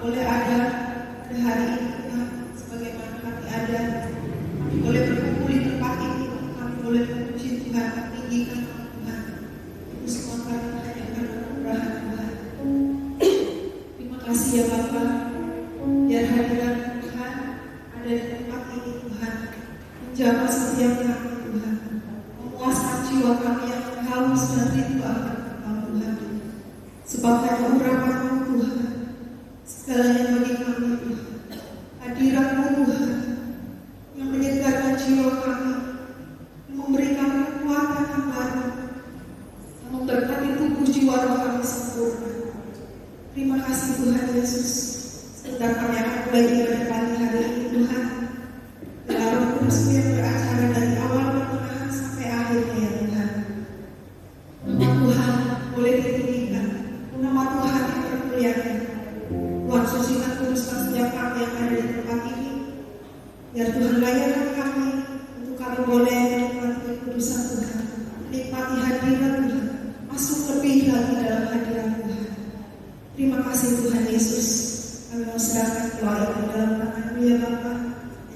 boleh ada hari ini Tuhan, sebagaimana kami ada, kami boleh berkumpul di tempat ini, kami boleh memuji Tuhan, meninggikan Tuhan. Itu semua karena hanya karena kemurahan Tuhan. Terima kasih ya Bapa, biar hadirat Tuhan ada di tempat ini Tuhan, menjaga setiap kami Tuhan, memuaskan jiwa kami yang haus dan rindu akan Engkau Tuhan. Sebab hanya urapan-Mu Tuhan, segalanya bagi kami Tuhan. Hadirat-Mu Tuhan yang menyegarkan jiwa kami, yang memberikan kekuatan yang baru, yang memberkati tubuh jiwa roh kami sempurna. Terima kasih Tuhan Yesus. Sebentar kami akan mulai ibadah pagi hari ini Tuhan. Biar Roh Kudus yang beracara dari awal pertengahan sampai akhirnya ya Tuhan. Nama Tuhan boleh ditinggikan, nama Tuhan dipermuliakan. Tuhan sucikan kuduskan setiap kami yang ada di tempat ini. Biar Tuhan layanan kami untuk kami boleh menikmati kekudusan Tuhan, menikmati hadirat Tuhan, masuk lebih lagi dalam hadirat Tuhan. Terima kasih Tuhan Yesus. Kami mau serahkan doa itu dalam tangan-Mu ya Bapa.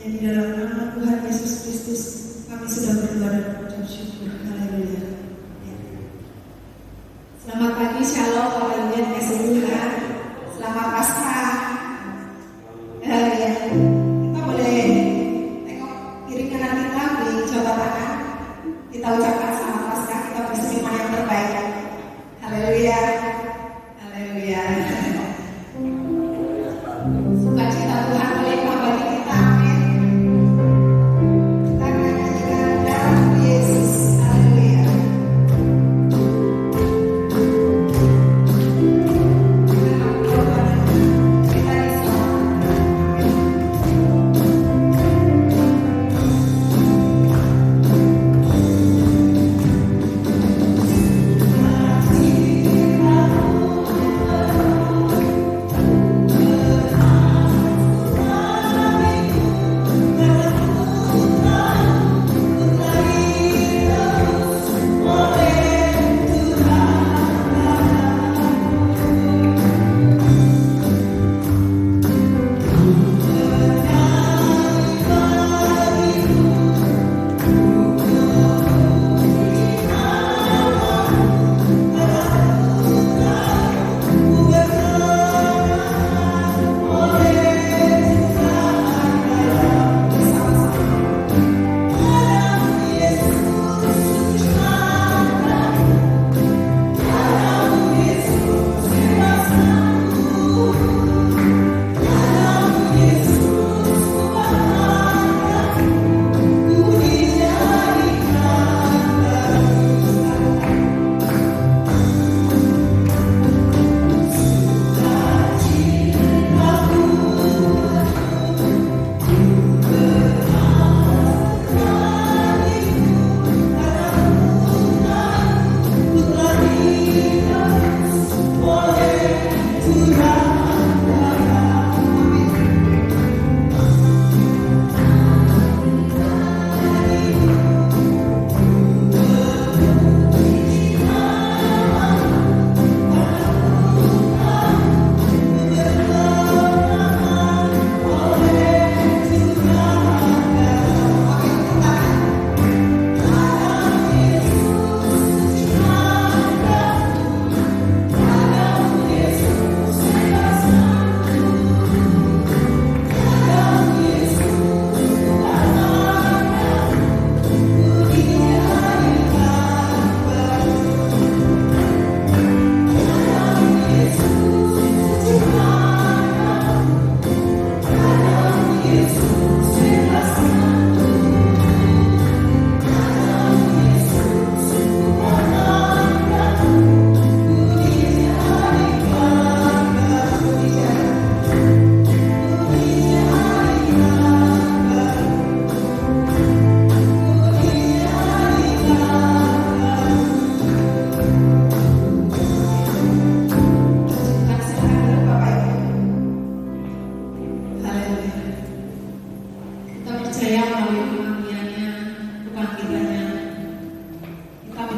Hanya di dalam nama Tuhan Yesus Kristus kami sudah berdoa dan mengucap syukur. Haleluya. Selamat pagi, shalom, Bapak kasih Tuhan. Selamat Paskah. Ya, kita boleh tengok kiri kanan kita di coba tangan. Kita ucapkan selamat Paskah. Kita berselimut yang terbaik. Haleluya. Haleluya. Sukacita Tuhan melimpah bagi kita. Amin. Kita nyanyikan dalam Yesus. Haleluya.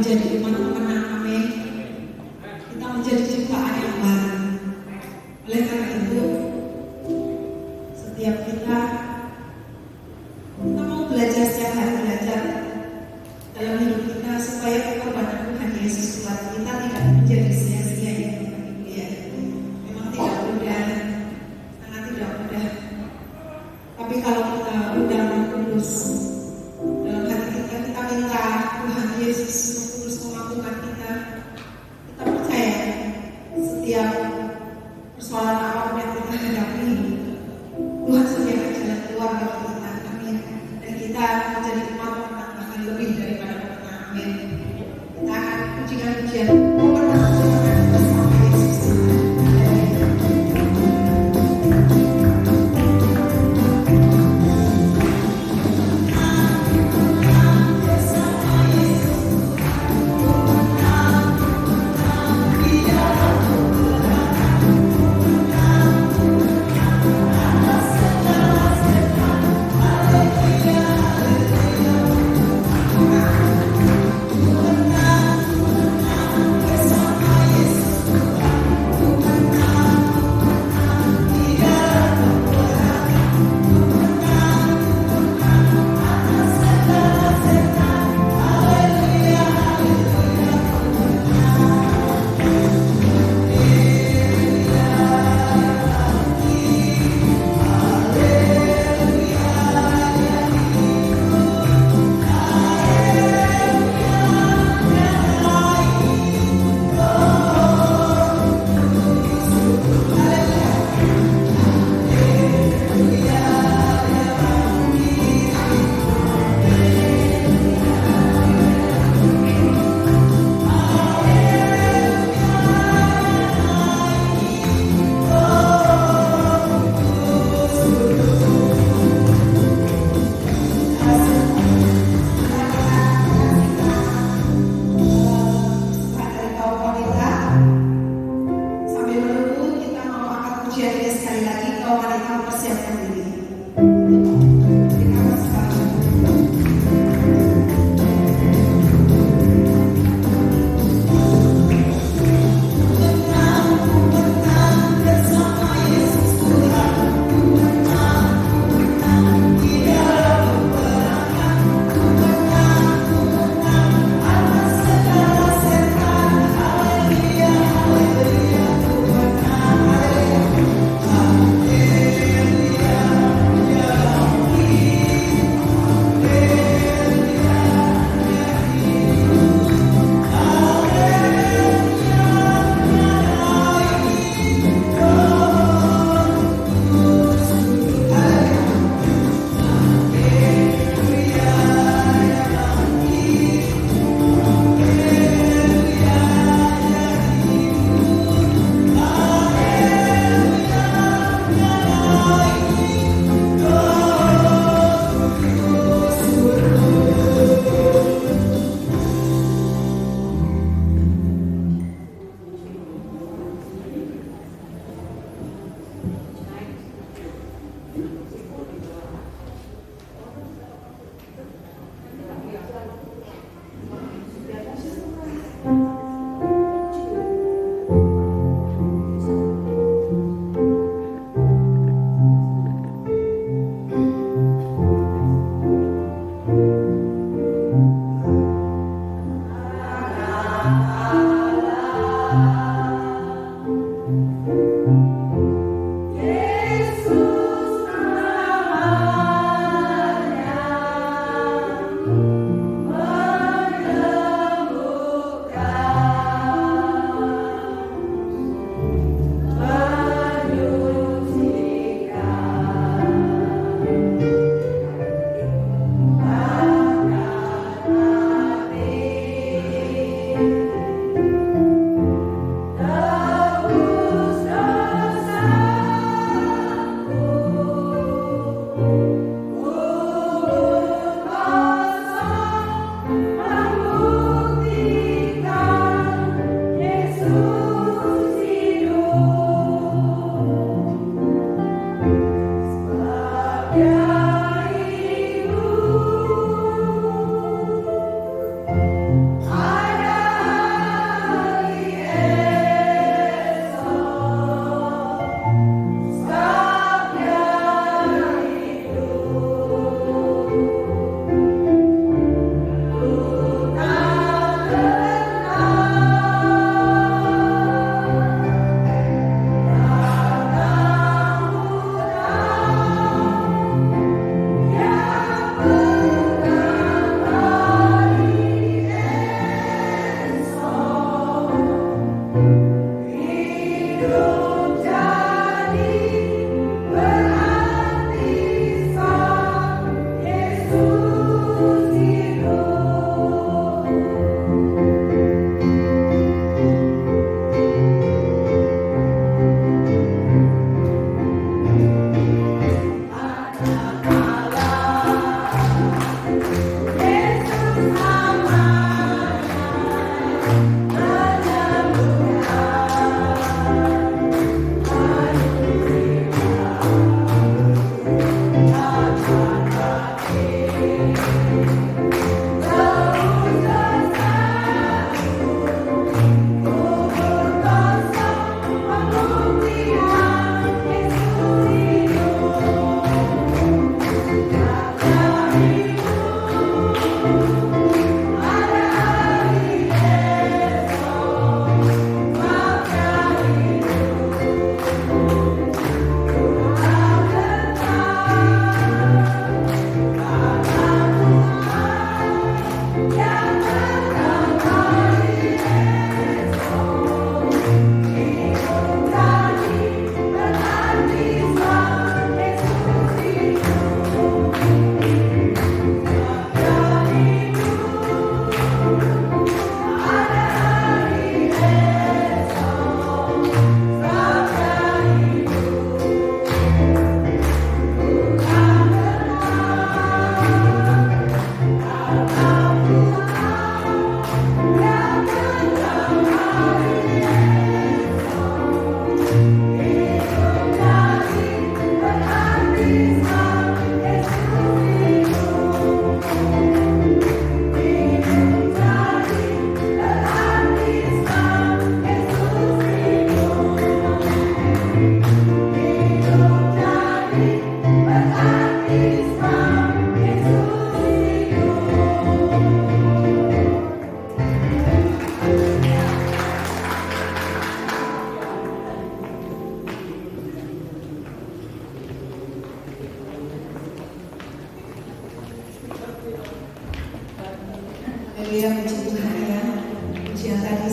menjadi umat pemenang, amin. Kita menjadi ciptaan yang baru. Oleh karena itu, pujian pujian. Mau menang silakan bersama Yesus.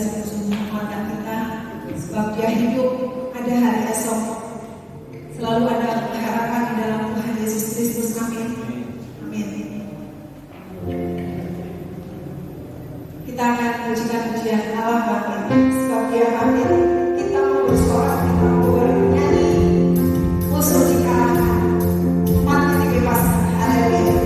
sungguh-sungguh keluarga kita, sebab Dia hidup, ada hari esok, selalu ada harapan di dalam Tuhan Yesus Kristus. Amin. Amin. Kita akan pujikan pujian Allah bangkit, sebab Dia bangkit. Kita mau bersorak, kita mau bernyanyi, musuh dikalahkan, mati dibebaskan. Haleluya.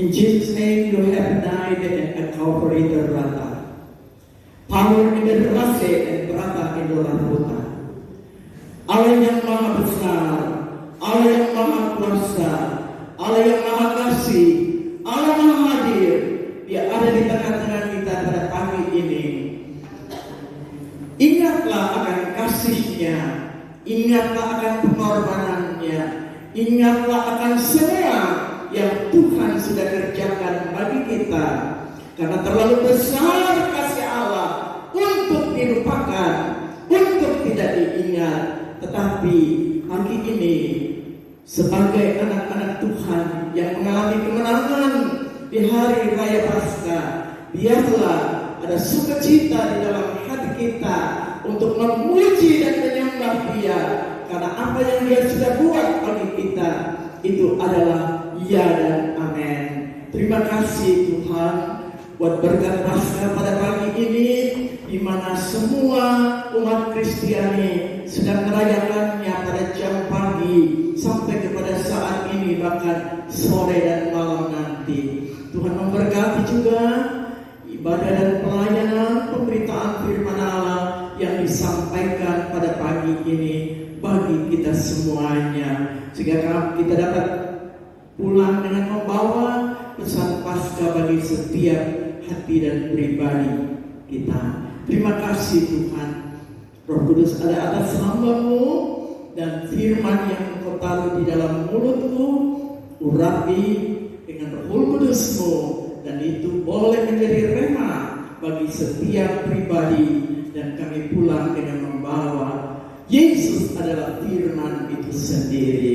In Jesus' name, you have died and Calvary Terrata. Power in the Rase and Terrata in the Lahuta. Allah yang maha besar, Allah yang maha kuasa, Allah yang maha kasih, Allah maha hadir. Dia ada di tengah-tengah kita pada pagi ini. Ingatlah akan kasih-Nya, ingatlah akan pengorbanannya, ingatlah akan semua yang Tuhan sudah kerjakan bagi kita. Karena terlalu besar kasih Allah untuk dilupakan, untuk tidak diingat. Tetapi pagi ini sebagai anak-anak Tuhan yang mengalami kemenangan di hari raya Paskah, biarlah ada sukacita di dalam hati kita untuk memuji dan menyembah Dia, karena apa yang Dia sudah buat bagi kita itu adalah ya dan amin. Terima kasih Tuhan buat berkat Paskah pada pagi ini, di mana semua umat Kristiani sedang merayakannya pada jam pagi sampai kepada saat ini, bahkan sore dan malam nanti. Tuhan memberkati juga ibadah dan pelayanan pemberitaan firman Allah yang disampaikan pada pagi ini bagi kita semuanya, sehingga kita dapat pulang dengan membawa pesan Paskah bagi setiap hati dan pribadi kita. Terima kasih Tuhan. Roh Kudus ada atas hamba-Mu, dan firman yang Engkau taruh di dalam mulutku, urapi dengan Roh Kudus-Mu, dan itu boleh menjadi rema bagi setiap pribadi, dan kami pulang dengan membawa Yesus adalah firman itu sendiri.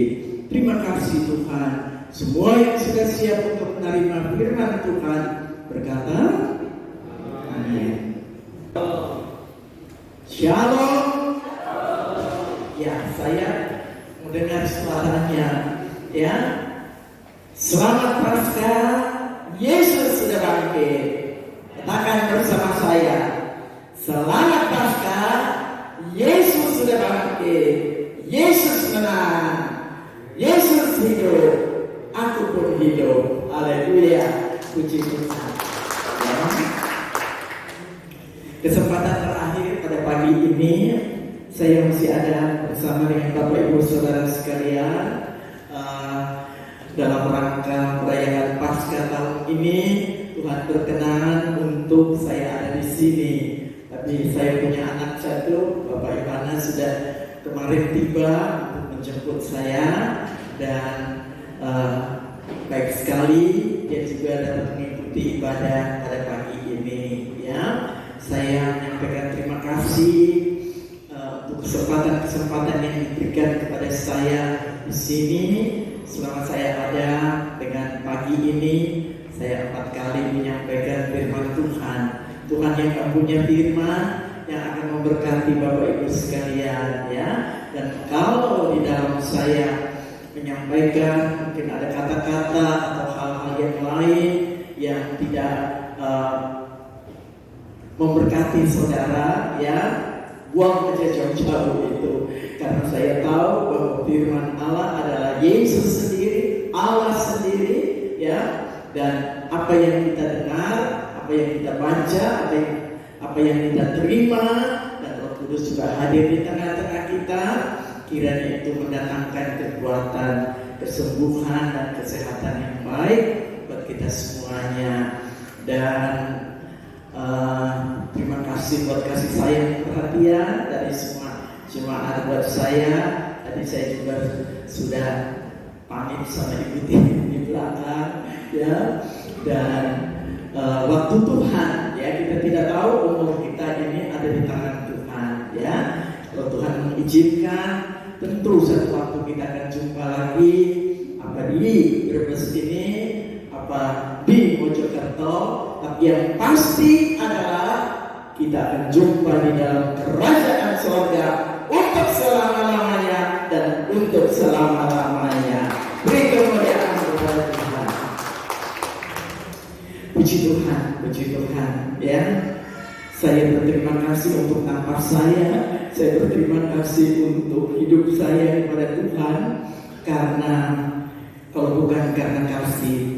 Terima kasih Tuhan. Semua yang sudah siap untuk menerima firman Tuhan berkata amin. Shalom. Ya, saya mendengar suaranya. Ya, selamat Paskah, Yesus sudah bangkit. Katakan bersama saya, selamat Paskah, Yesus sudah bangkit. Yesus menang, Yesus hidup, aku pun hidup. Haleluya, puji Tuhan. Ya. Kesempatan terakhir pada pagi ini, saya masih ada bersama dengan Bapak Ibu Saudara sekalian dalam rangka perayaan Paskah tahun ini. Tuhan berkenan untuk saya ada di sini. Tapi saya punya anak satu, Bapak Ivana sudah kemarin tiba untuk menjemput saya, dan baik sekali dia juga dapat mengikuti ibadah pada pagi ini. Ya, saya menyampaikan terima kasih untuk kesempatan-kesempatan yang diberikan kepada saya di sini. Selama saya ada dengan pagi ini, saya 4 kali menyampaikan firman Tuhan. Tuhan yang mempunyai firman yang akan memberkati Bapak Ibu sekalian, ya. Dan kalau di dalam saya menyampaikan mungkin ada kata-kata atau hal-hal yang lain yang tidak memberkati saudara, ya, buang aja jauh-jauh itu. Karena saya tahu bahwa firman Allah adalah Yesus sendiri, Allah sendiri, ya. Dan apa yang kita dengar, apa yang kita baca, apa yang kita terima, dan Roh Kudus juga hadir di tengah-tengah kita, kiranya itu mendatangkan kekuatan, kesembuhan, dan kesehatan yang baik buat kita semuanya. Dan terima kasih buat kasih sayang perhatian dari semua jemaat buat saya. Tadi saya juga sudah pamit sama ibu di belakang, ya. Dan waktu Tuhan, ya, kita tidak tahu umur kita ini ada di tangan Tuhan, ya. Kalau Tuhan mengizinkan, tentu satu waktu kita akan jumpa lagi, apa di Brebes ini, apa di Mojokerto. Tapi yang pasti adalah kita akan jumpa di dalam kerajaan surga untuk selama-lamanya dan untuk selama-lamanya. Beri kemuliaan kepada Tuhan. Puji Tuhan, puji Tuhan, ya. Saya berterima kasih untuk nafas saya berterima kasih untuk hidup saya kepada Tuhan, karena kalau bukan karena kasih,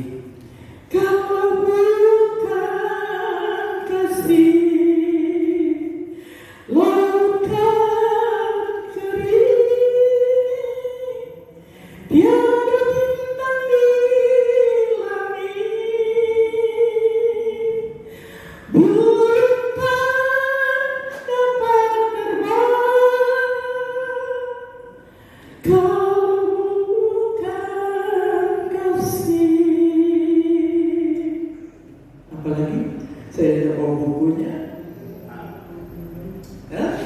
Kau bukan kasih. Apalagi saya tidak bawa bukunya. Hah?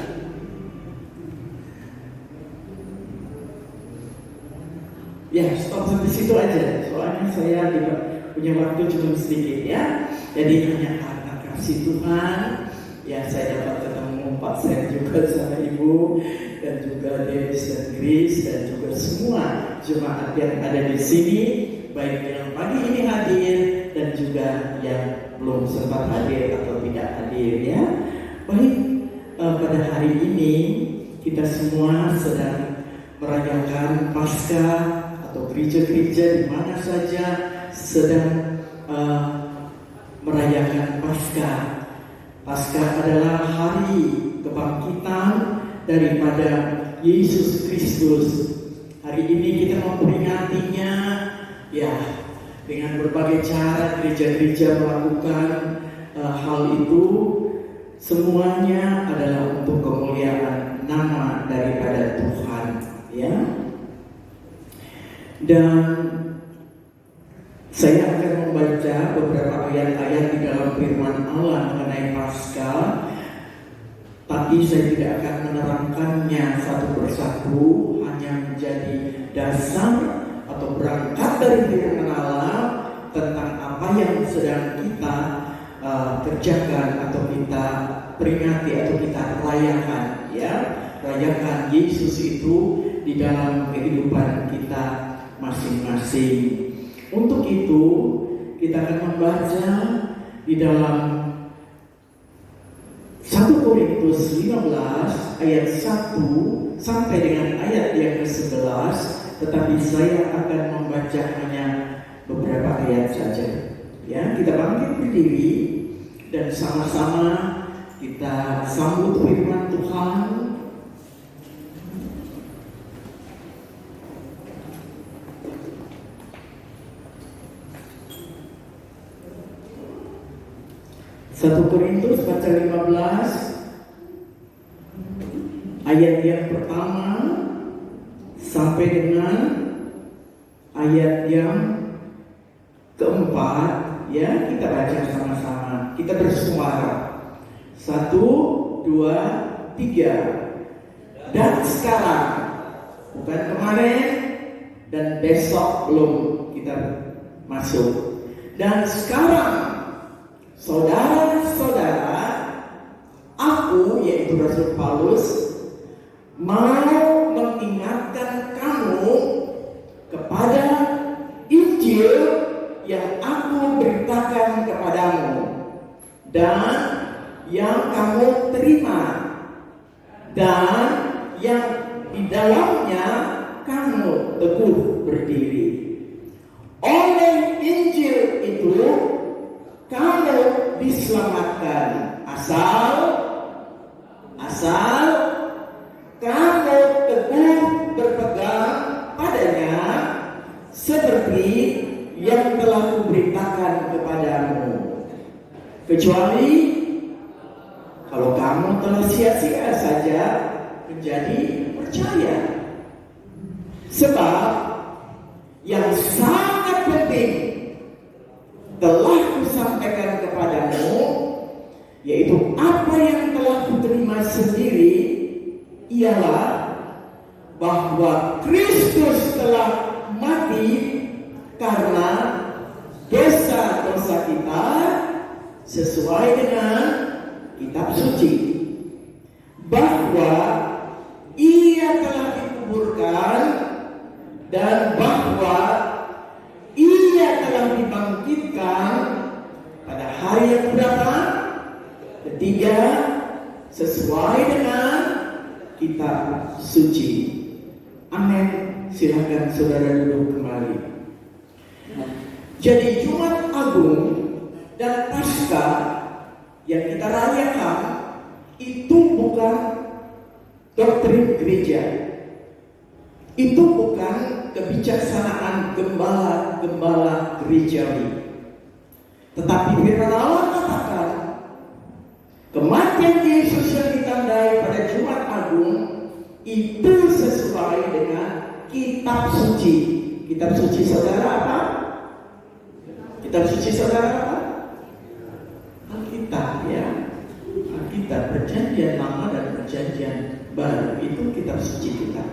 Ya, stop sampai situ aja. Soalnya saya juga punya waktu cuma sedikit ya. Jadi hanya karena kasih Tuhan, ya saya dapat ketemu Pak Sen juga sama Ibu, dan juga Devis dan Grace, dan juga semua jemaat yang ada di sini, baik yang pagi ini hadir dan juga yang belum sempat hadir atau tidak hadir ya. Baik, pada hari ini kita semua sedang merayakan Paskah, atau gereja-gereja di mana saja sedang merayakan Paskah. Paskah adalah hari kebangkitan daripada Yesus Kristus. Hari ini kita memperingatinya ya dengan berbagai cara gereja-gereja melakukan hal itu. Semuanya adalah untuk kemuliaan nama daripada Tuhan ya. Dan saya akan membaca beberapa ayat-ayat di dalam firman Allah mengenai Paskah, tapi saya tidak akan menerangkannya satu persatu, hanya menjadi dasar atau berangkat dari firman Allah tentang apa yang sedang kita kerjakan atau kita peringati atau kita rayakan ya. Rayakan Yesus itu di dalam kehidupan kita masing-masing. Untuk itu kita akan membaca di dalam 1 Korintus 15 ayat 1 sampai dengan ayat yang ke-11, tetapi saya akan membaca hanya beberapa ayat saja. Ya, kita bangkit berdiri dan sama-sama kita sambut firman Tuhan. Satu Korintus pasal 15 ayat yang pertama sampai dengan ayat yang keempat ya, kita baca sama-sama, kita bersuara. 1, 2, 3. Dan sekarang, bukan kemarin dan besok belum kita masuk. Dan sekarang saudara-saudara, aku, yaitu Rasul Paulus, mau mengingatkan kamu kepada Injil yang aku beritakan kepadamu dan yang kamu terima dan yang di dalamnya kamu teguh berdiri. Oleh Injil itu kamu diselamatkan asal kamu teguh berpegang padanya seperti yang telah kuberitakan kepadamu, kecuali kalau kamu telah sia-sia saja menjadi percaya. Sebab yang sangat penting telah kusampaikan kepadamu, yaitu apa yang telah kuterima sendiri, ialah bahwa Kristus telah mati karena dosa-dosa kita sesuai dengan kitab suci, bahwa Ia telah dikuburkan dan bahwa Ia telah dibangkitkan pada hari yang berapa? Ketiga, sesuai dengan kitab suci. Amin. Silakan saudara duduk kembali. Jadi Jumat Agung dan Paskah yang kita rayakan itu bukan doktrin gereja. Itu bukan kebijaksanaan gembala-gembala gerejawi. Tetapi firman Allah katakan kematian Yesus yang ditandai pada Jumat Agung itu sesuai dengan kitab suci. Kitab suci saudara apa? Kitab suci saudara apa? Alkitab, ya. Alkitab, perjanjian lama dan perjanjian baru itu kitab suci kita.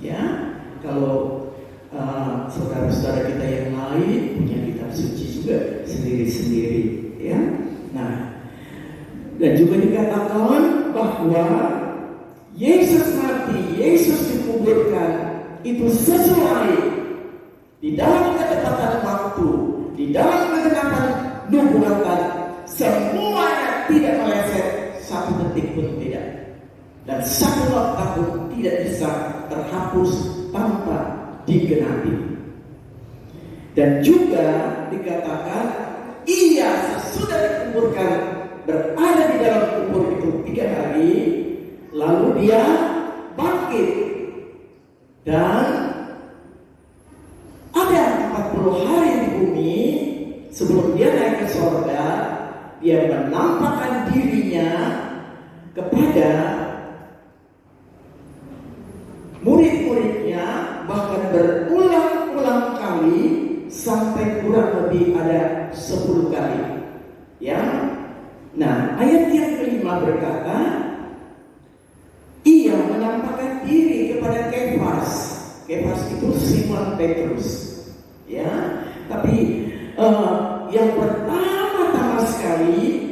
Ya, kalau saudara-saudara kita yang lain punya kitab suci juga sendiri-sendiri, ya. Nah, dan juga dikatakan bahwa Yesus mati, Yesus dikuburkan itu sesuai di dalam ketepatan waktu, di dalam kegenapan nubuatan, semuanya tidak meleset satu detik pun tidak, dan satu waktu pun tidak bisa terhapus tanpa digenapi. Dan juga dikatakan ia sesudah dikuburkan berada di dalam kubur itu 3 hari, lalu dia bangkit dan ada 40 hari di bumi sebelum dia naik ke surga. Dia menampakkan dirinya kepada murid-muridnya, bahkan berulang-ulang kali sampai kurang lebih ada 10 kali. Ya. Nah, ayat yang kelima berkata, ia menampakkan diri kepada Kefas. Kefas itu Simon Petrus. Ya, tapi yang pertama-tama sekali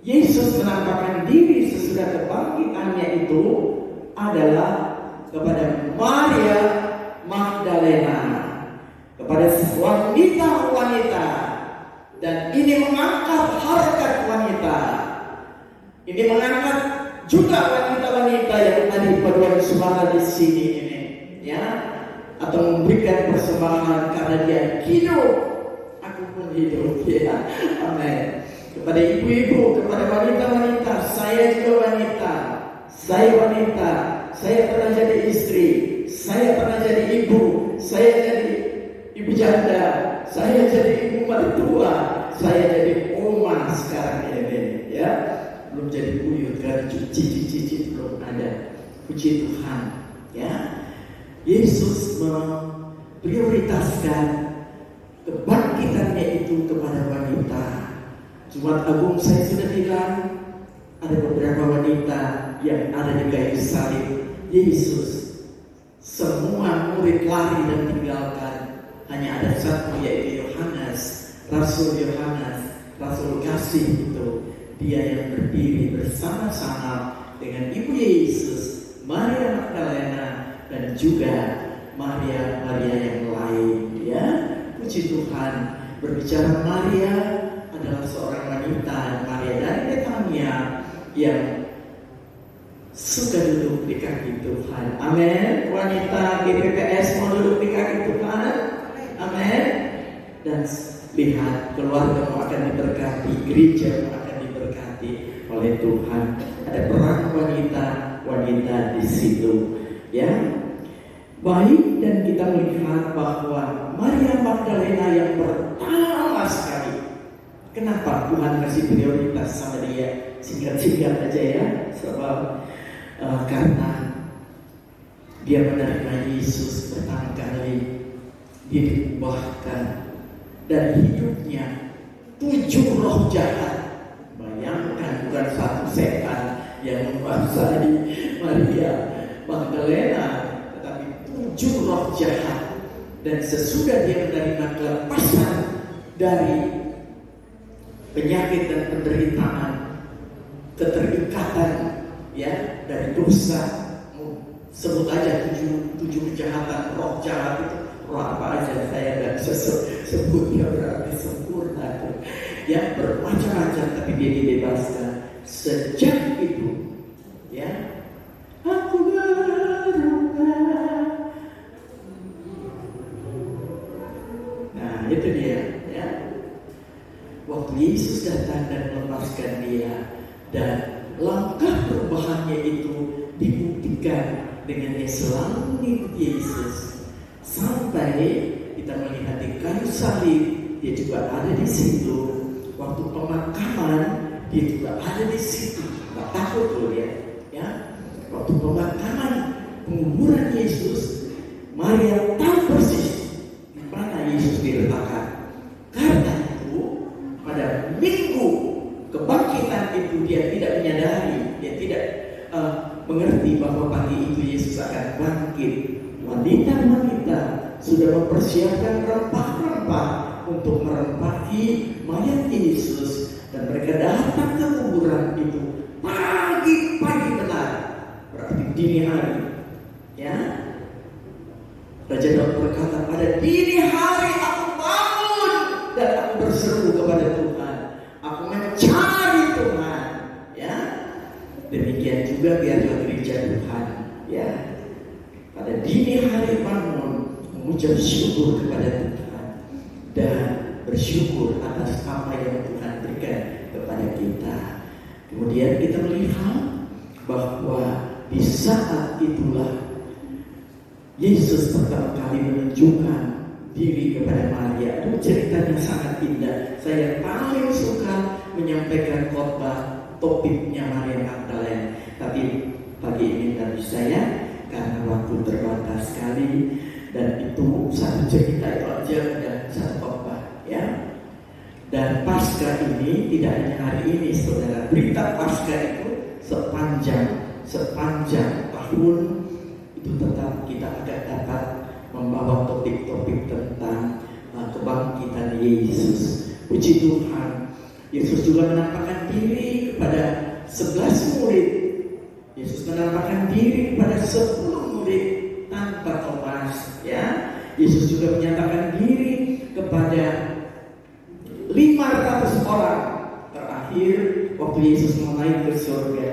Yesus menampakkan diri sesudah kebangkitannya itu adalah kepada Maria Magdalena, kepada wanita-wanita, dan ini mengangkat harkat wanita. Ini mengangkat juga wanita-wanita yang tadi paduan suara di sini ini, ya, atau memberikan persembahan karena dia hidup, aku pun hidup, ya, amin. Kepada ibu-ibu, kepada wanita-wanita, saya juga wanita, saya pernah jadi istri, saya pernah jadi ibu, saya jadi ibu janda, saya jadi ibu mertua, saya jadi oma sekarang ini, ya. Belum jadi buyut kan, cici belum ada. Puji Tuhan, ya. Yesus memprioritaskan kebangkitannya itu kepada wanita. Jumat Agung saya sudah bilang ada beberapa wanita yang ada di kayu salib Yesus. Semua murid lari dan tinggalkan. Hanya ada satu, yaitu Yohanes, Rasul Yohanes, Rasul kasih itu. Dia yang berdiri bersama-sama dengan Ibu Yesus, Maria Magdalena, dan juga Maria yang lain. Ya, puji Tuhan. Berbicara Maria adalah seorang wanita, Maria dari Betania, yang suka duduk di kaki Tuhan. Amin. Wanita GPPS mau duduk di kaki Tuhan. Amin. Dan lihat, keluargamu akan diberkati, gerejamu akan diberkati oleh Tuhan. Ada peran wanita di situ, ya. Baik, dan kita melihat bahwa Maria Magdalena yang pertama sekali, kenapa Tuhan kasih prioritas sama dia? Singkat-singkat aja ya, sebab karena dia menerima Yesus pertama kali, dia diubahkan dan hidupnya 7 roh jahat. Bayangkan, bukan satu setan yang menguasai Maria Magdalena, tetapi 7 roh jahat. Dan sesudah dia menerima kelepasan dari penyakit dan penderitaan, keterikatan, ya, dari dosa, sebut aja 7 kejahatan, roh jahat itu. Roh apa aja saya nggak bisa sebut, ya berarti sempurna, ya, bermacam-macam, tapi dia dibebaskan. Sejak itu, ya, aku berubah. Nah, itu dia, ya. Waktu Yesus datang dan melepaskan dia, dan langkah perubahannya itu dibuktikan dengan dia selalu mengikuti Yesus. Sampai kita melihat di kayu salib, dia juga ada di situ. Waktu pemakaman, dia juga ada di situ. Gak takut loh dia, ya. Waktu pemakaman, penguburan Yesus, Maria Maria tahu persis di mana Yesus diletakkan. Karena itu pada minggu kebangkitan itu dia tidak menyadari, dia tidak mengerti bahwa pagi itu Yesus akan bangkit. Wanita-wanita sudah mempersiapkan rempah-rempah untuk merempaki mayat Yesus, dan mereka datang ke kuburan itu pagi-pagi benar, berarti dini hari. Ya, Raja Daud berkata, pada dini hari aku bangun dan aku berseru kepada Tuhan, aku mencari Tuhan. Ya, demikian juga biarlah gereja Tuhan. Ya, pada dini hari bangun mengucap syukur kepada Tuhan dan bersyukur atas apa yang Tuhan berikan kepada kita. Kemudian kita melihat bahwa di saat itulah Yesus pertama kali menunjukkan diri kepada Maria. Itu ceritanya sangat indah. Saya paling suka menyampaikan khotbah topiknya Maria Magdalena. Tapi pagi ini tidak bisa ya, karena waktu terbatas sekali. Dan itu satu cerita itu aja dan satu khotbah ya. Dan Paskah ini tidak hanya hari ini, saudara. Berita Paskah itu sepanjang tahun itu tetap kita akan dapat membawa topik-topik tentang kebangkitan Yesus. Puji Tuhan. Yesus juga menampakkan diri kepada 11 murid. Yesus menampakkan diri kepada 10 murid tanpa Thomas. Ya, Yesus juga menyatakan diri kepada 500 orang terakhir waktu Yesus mau naik ke surga.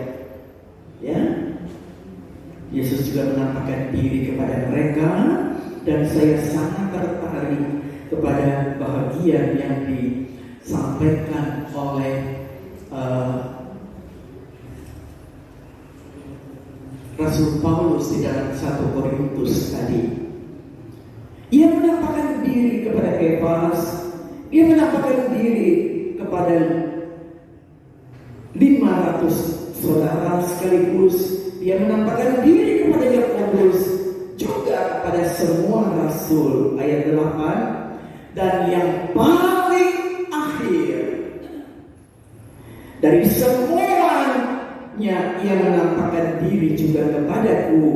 Ya, Yesus juga menampakkan diri kepada mereka, dan saya sangat tertarik kepada bahagian yang disampaikan oleh Rasul Paulus di dalam 1 Korintus tadi. Ia menampakkan diri kepada Kefas, ia menampakkan diri kepada 500 saudara sekaligus. Dia menampakkan diri kepada Yakobus, juga kepada semua rasul. Ayat 8. Dan yang paling akhir dari semuanya, ia menampakkan diri juga kepadaku,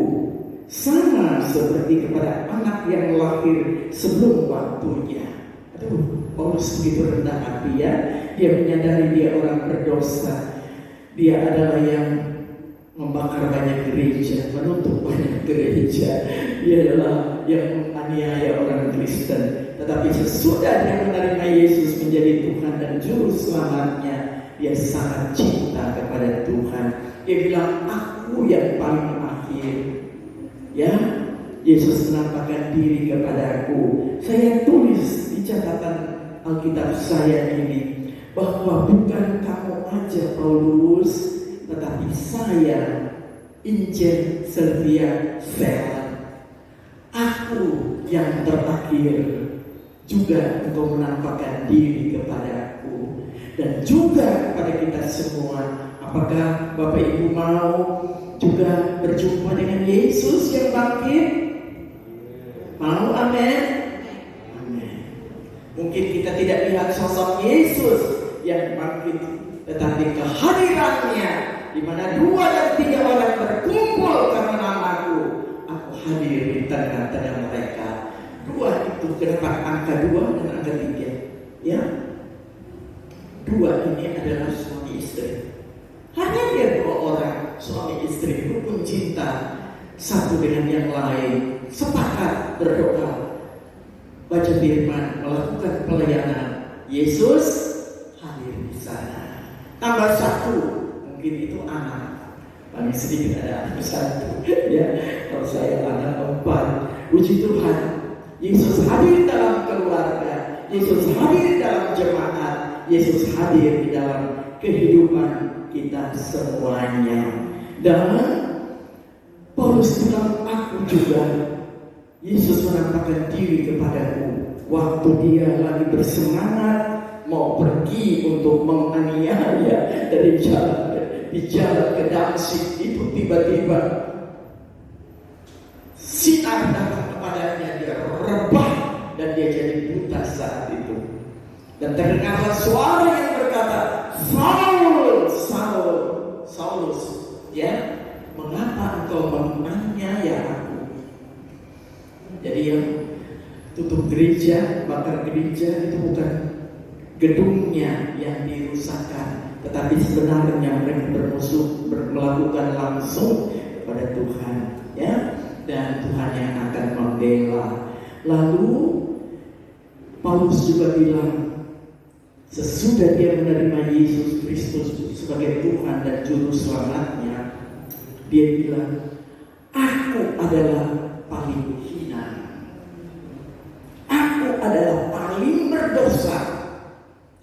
sama seperti kepada anak yang lahir sebelum waktunya. Aduh, Paulus begitu rendah hati ya. Dia menyadari dia orang berdosa. Dia adalah yang membakar banyak gereja, menutup banyak gereja. Dia adalah yang menganiaya orang Kristen. Tetapi sesudah dia menerima Yesus menjadi Tuhan dan Juru Selamatnya, dia sangat cinta kepada Tuhan. Dia bilang, aku yang paling akhir. Ya, Yesus menampakkan diri kepadaku. Saya tulis di catatan Alkitab saya ini bahwa bukan kamu aja Paulus, tetapi saya, Injil Silvia Velan, aku yang terakhir juga untuk menampakkan diri kepadaku dan juga kepada kita semua. Apakah Bapak Ibu mau juga berjumpa dengan Yesus yang bangkit? Mau? Amin. Amin. Mungkin kita tidak lihat sosok Yesus yang bangkit, tetapi kehadirannya, di mana 2 dan 3 orang berkumpul karena namaku, aku hadir di tengah-tengah mereka. 2 itu kenapa angka 2 dan angka 3? Ya, 2 ini adalah suami istri. Hanya dia 2 orang, suami istri, rukun cinta satu dengan yang lain, sepakat berdoa, baca firman, melakukan pelayanan. Yesus hadir di sana. Tambah 1, mungkin itu anak. Paling sedikit ada anak 1. Ya, kalau saya anak 4. Puji Tuhan, Yesus hadir dalam keluarga, Yesus hadir dalam jemaat, Yesus hadir di dalam kehidupan kita semuanya. Dan Paulus bilang, aku juga, Yesus menampakkan diri kepadaku waktu dia lagi bersemangat mau pergi untuk menganiaya dari di jalan ke Damsyik. Itu tiba-tiba sinar datang kepadanya. saat itu. Dan terdengarlah suara yang berkata, Saul, Saul, Saulus, ya, mengapa engkau menganiaya aku? Jadi yang tutup gereja, bakar gereja itu bukan gedungnya yang dirusakkan, tetapi sebenarnya mereka melakukan langsung kepada Tuhan, ya, dan Tuhan yang akan membela. Lalu Paulus juga bilang, sesudah dia menerima Yesus Kristus sebagai Tuhan dan Juru Selamatnya, dia bilang, aku adalah paling hina, aku adalah paling berdosa.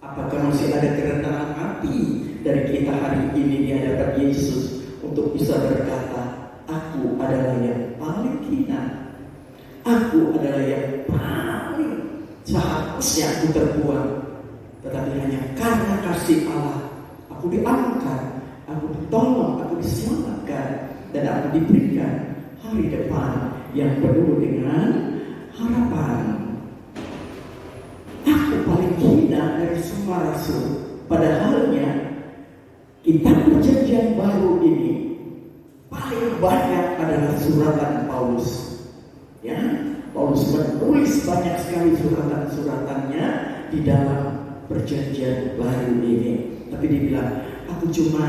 Apakah masih ada kerendahan hati dari kita hari ini di hadapan Yesus untuk bisa berkata, aku adalah yang paling hina, aku adalah yang paling seharusnya aku terbuang, tetapi hanya karena kasih Allah aku diangkat, aku ditolong, aku diselamatkan, dan aku diberikan hari depan yang penuh dengan harapan. Aku paling hina dari semua rasul. Padahalnya kitab perjanjian baru ini paling banyak adalah suratan Paulus. Ya, Paulus menulis banyak sekali suratan-suratannya di dalam perjanjian baru ini. Tapi dia bilang, aku cuma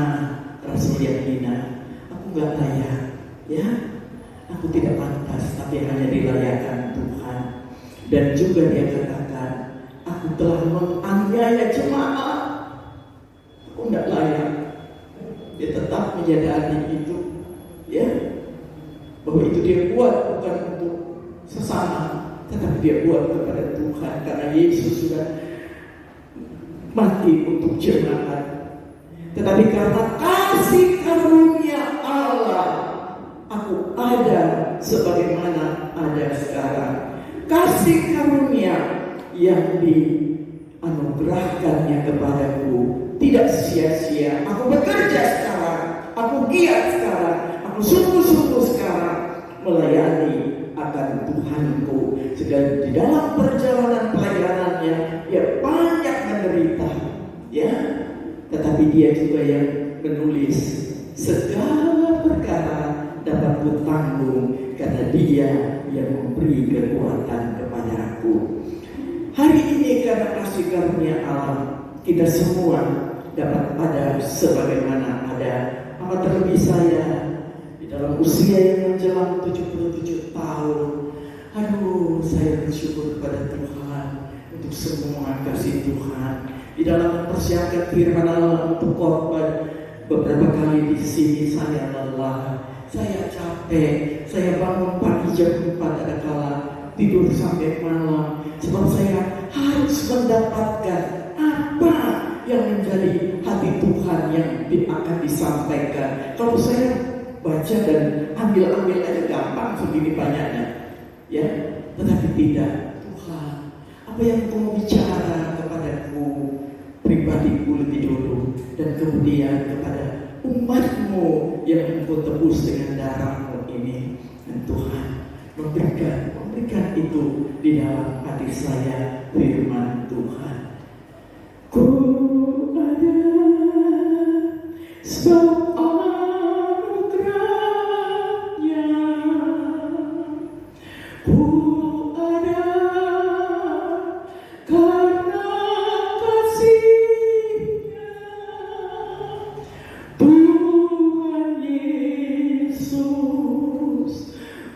rasul yang hina, aku gak layak, ya, aku tidak pantas, tapi hanya dilayakkan Tuhan. Dan juga dia katakan, aku telah menganiaya jemaat, aku gak layak. Dia tetap menyadari itu, ya, bahwa itu dia buat bukan untuk sesama, tetapi dia buat kepada Tuhan, karena Yesus sudah mati untuk jemaat. Tetapi karena kasih karunia Allah, aku ada sebagaimana ada sekarang. Kasih karunia yang dianugerahkannya kepadaku tidak sia-sia. Aku bekerja sekarang, aku giat sekarang, aku sungguh-sungguh sekarang melayani akan Tuhanku. Sedang di dalam perjalanan pelayanannya, dia banyak menderita, ya, tetapi dia juga yang menulis, segala perkara dapat kutanggung karena dia yang memberi kekuatan kepada aku. Hari ini karena kasih karunia Allah, kita semua dapat ada sebagaimana ada. Amat terlebih saya di dalam usia yang menjelang 77 tahun. Aduh, saya bersyukur kepada Tuhan untuk semua kasih Tuhan. Di dalam mempersiapkan firman Allah untuk khotbah, beberapa kali di sini saya lelah, saya capek, saya bangun pagi jam 4 ada kala, tidur sampai malam, sebab saya harus mendapatkan apa yang menjadi hati Tuhan yang akan disampaikan. Kalau saya baca dan ambil aja gampang segini banyaknya, ya, tetapi tidak. Tuhan, apa yang Kau mau bicara kepadaku pribadiku lebih dulu, dan kemudian kepada umat-Mu yang Engkau tebus dengan darah-Mu ini. Dan Tuhan memberikan itu di dalam hati saya, firman Tuhan. Ku ada sebab anugerahnya, ku ada karena kasih-Nya. Tuhan Yesus,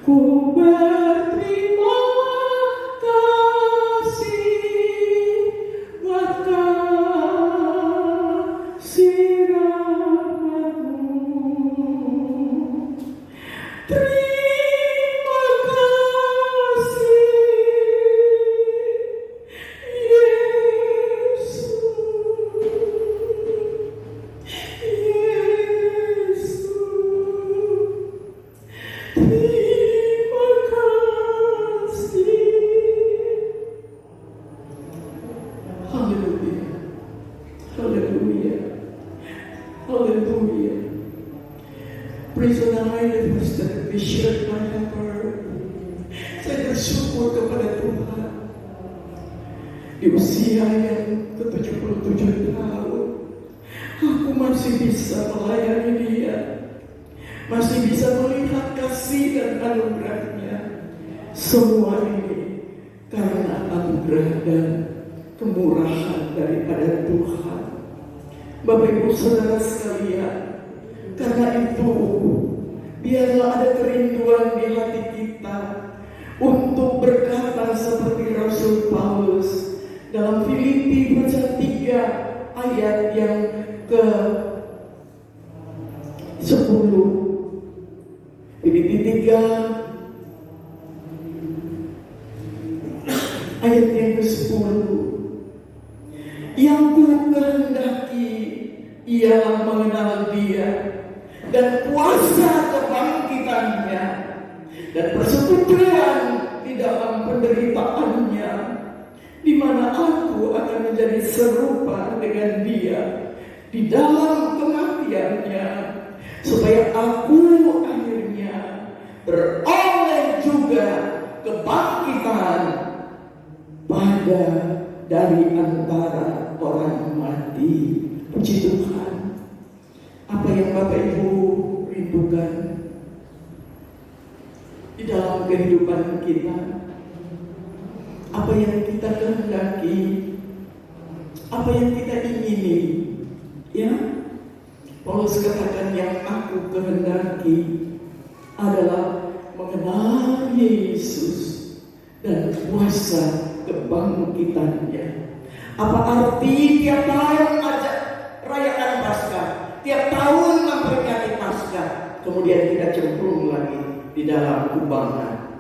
ku berterima kasih buat kasih rahmat-Mu. Terima kasih Yesus, Yesus. Terima kasih. Haleluya, haleluya, haleluya. Praise the Lord, the first that we shared my heart. Saya bersyukur kepada Tuhan. Di usia yang ke-77 tahun, aku masih bisa melayani dia, masih bisa melihat kasih dan anugerahnya. Semua ini karena anugerah dan kemurahan daripada Tuhan. Bapak Ibu Saudara sekalian, karena itu biarlah ada kerinduan di hati kita untuk berkata seperti Rasul Paulus dalam Filipi pasal 3 ayat yang ke-10. Filipi 3 ayat yang ke-10. Yang ku kehendaki ialah mengenal Dia dan kuasa kebangkitannya dan persekutuan di dalam penderitaannya, di mana aku akan menjadi serupa dengan Dia di dalam kematiannya, supaya aku akhirnya beroleh juga kebangkitan pada dari antara orang mati. Puji Tuhan. Apa yang Bapak Ibu rindukan di dalam kehidupan kita? Apa yang kita kehendaki? Apa yang kita ingini? Ya, Paulus katakan yang aku kehendaki adalah mengenal Yesus dan kuasa kebangkitannya. Apa arti tiap tahun ajak rayakan Paskah, tiap tahun memperingati Paskah, kemudian kita cemplung lagi di dalam kubangan?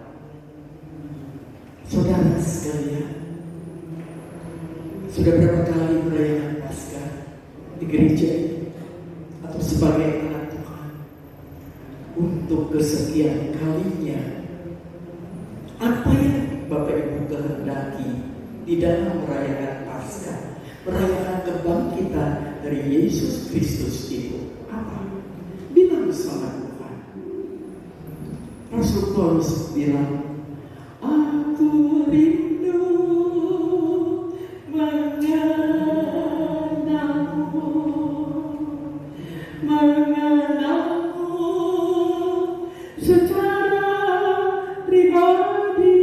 Saudara sekalian, sudah berapa kali merayakan Paskah di gereja ini atau sebagai anak Tuhan? Untuk kesekian kalinya, apa yang Bapak Ibu kehendaki di dalam merayakan Paskah, merayakan kebangkitan dari Yesus Kristus itu apa? Bilang sama Tuhan. Rasul Paulus bilang, aku rindu mengenalmu secara pribadi,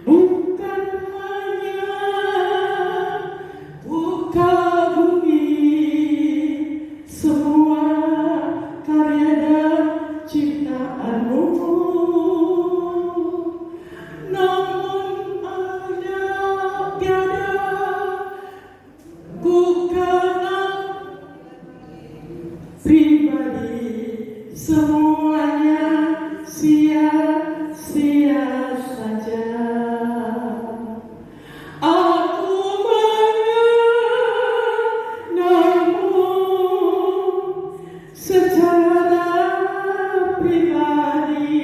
bukan hanya buka bumi semua karya dan ciptaanmu, namun ada tiada bukan pribadi, semuanya sia-sia saja. Aku mengenalmu secara pribadi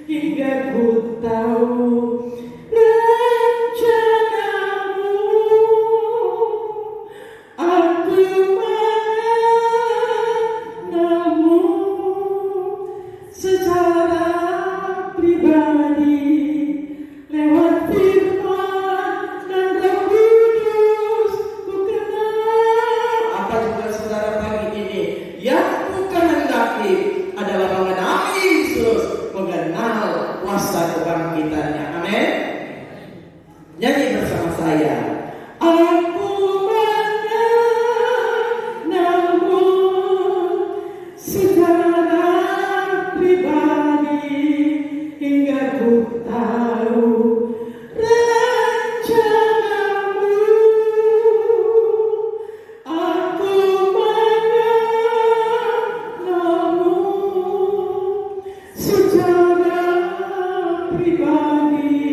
hingga ku tahu rencanamu. Aku mengenalmu secara pribadi lewat firman dan Roh Kudus ku kenal. Apa juga saudara pagi ini yang ku kehendaki adalah mengenal Yesus, mengenal kuasa kebangkitannya. Amin. Nyanyi bersama saya. Aku mengenalmu secara pribadi hingga ku tahu rencanamu. Aku mengenalmu secara pribadi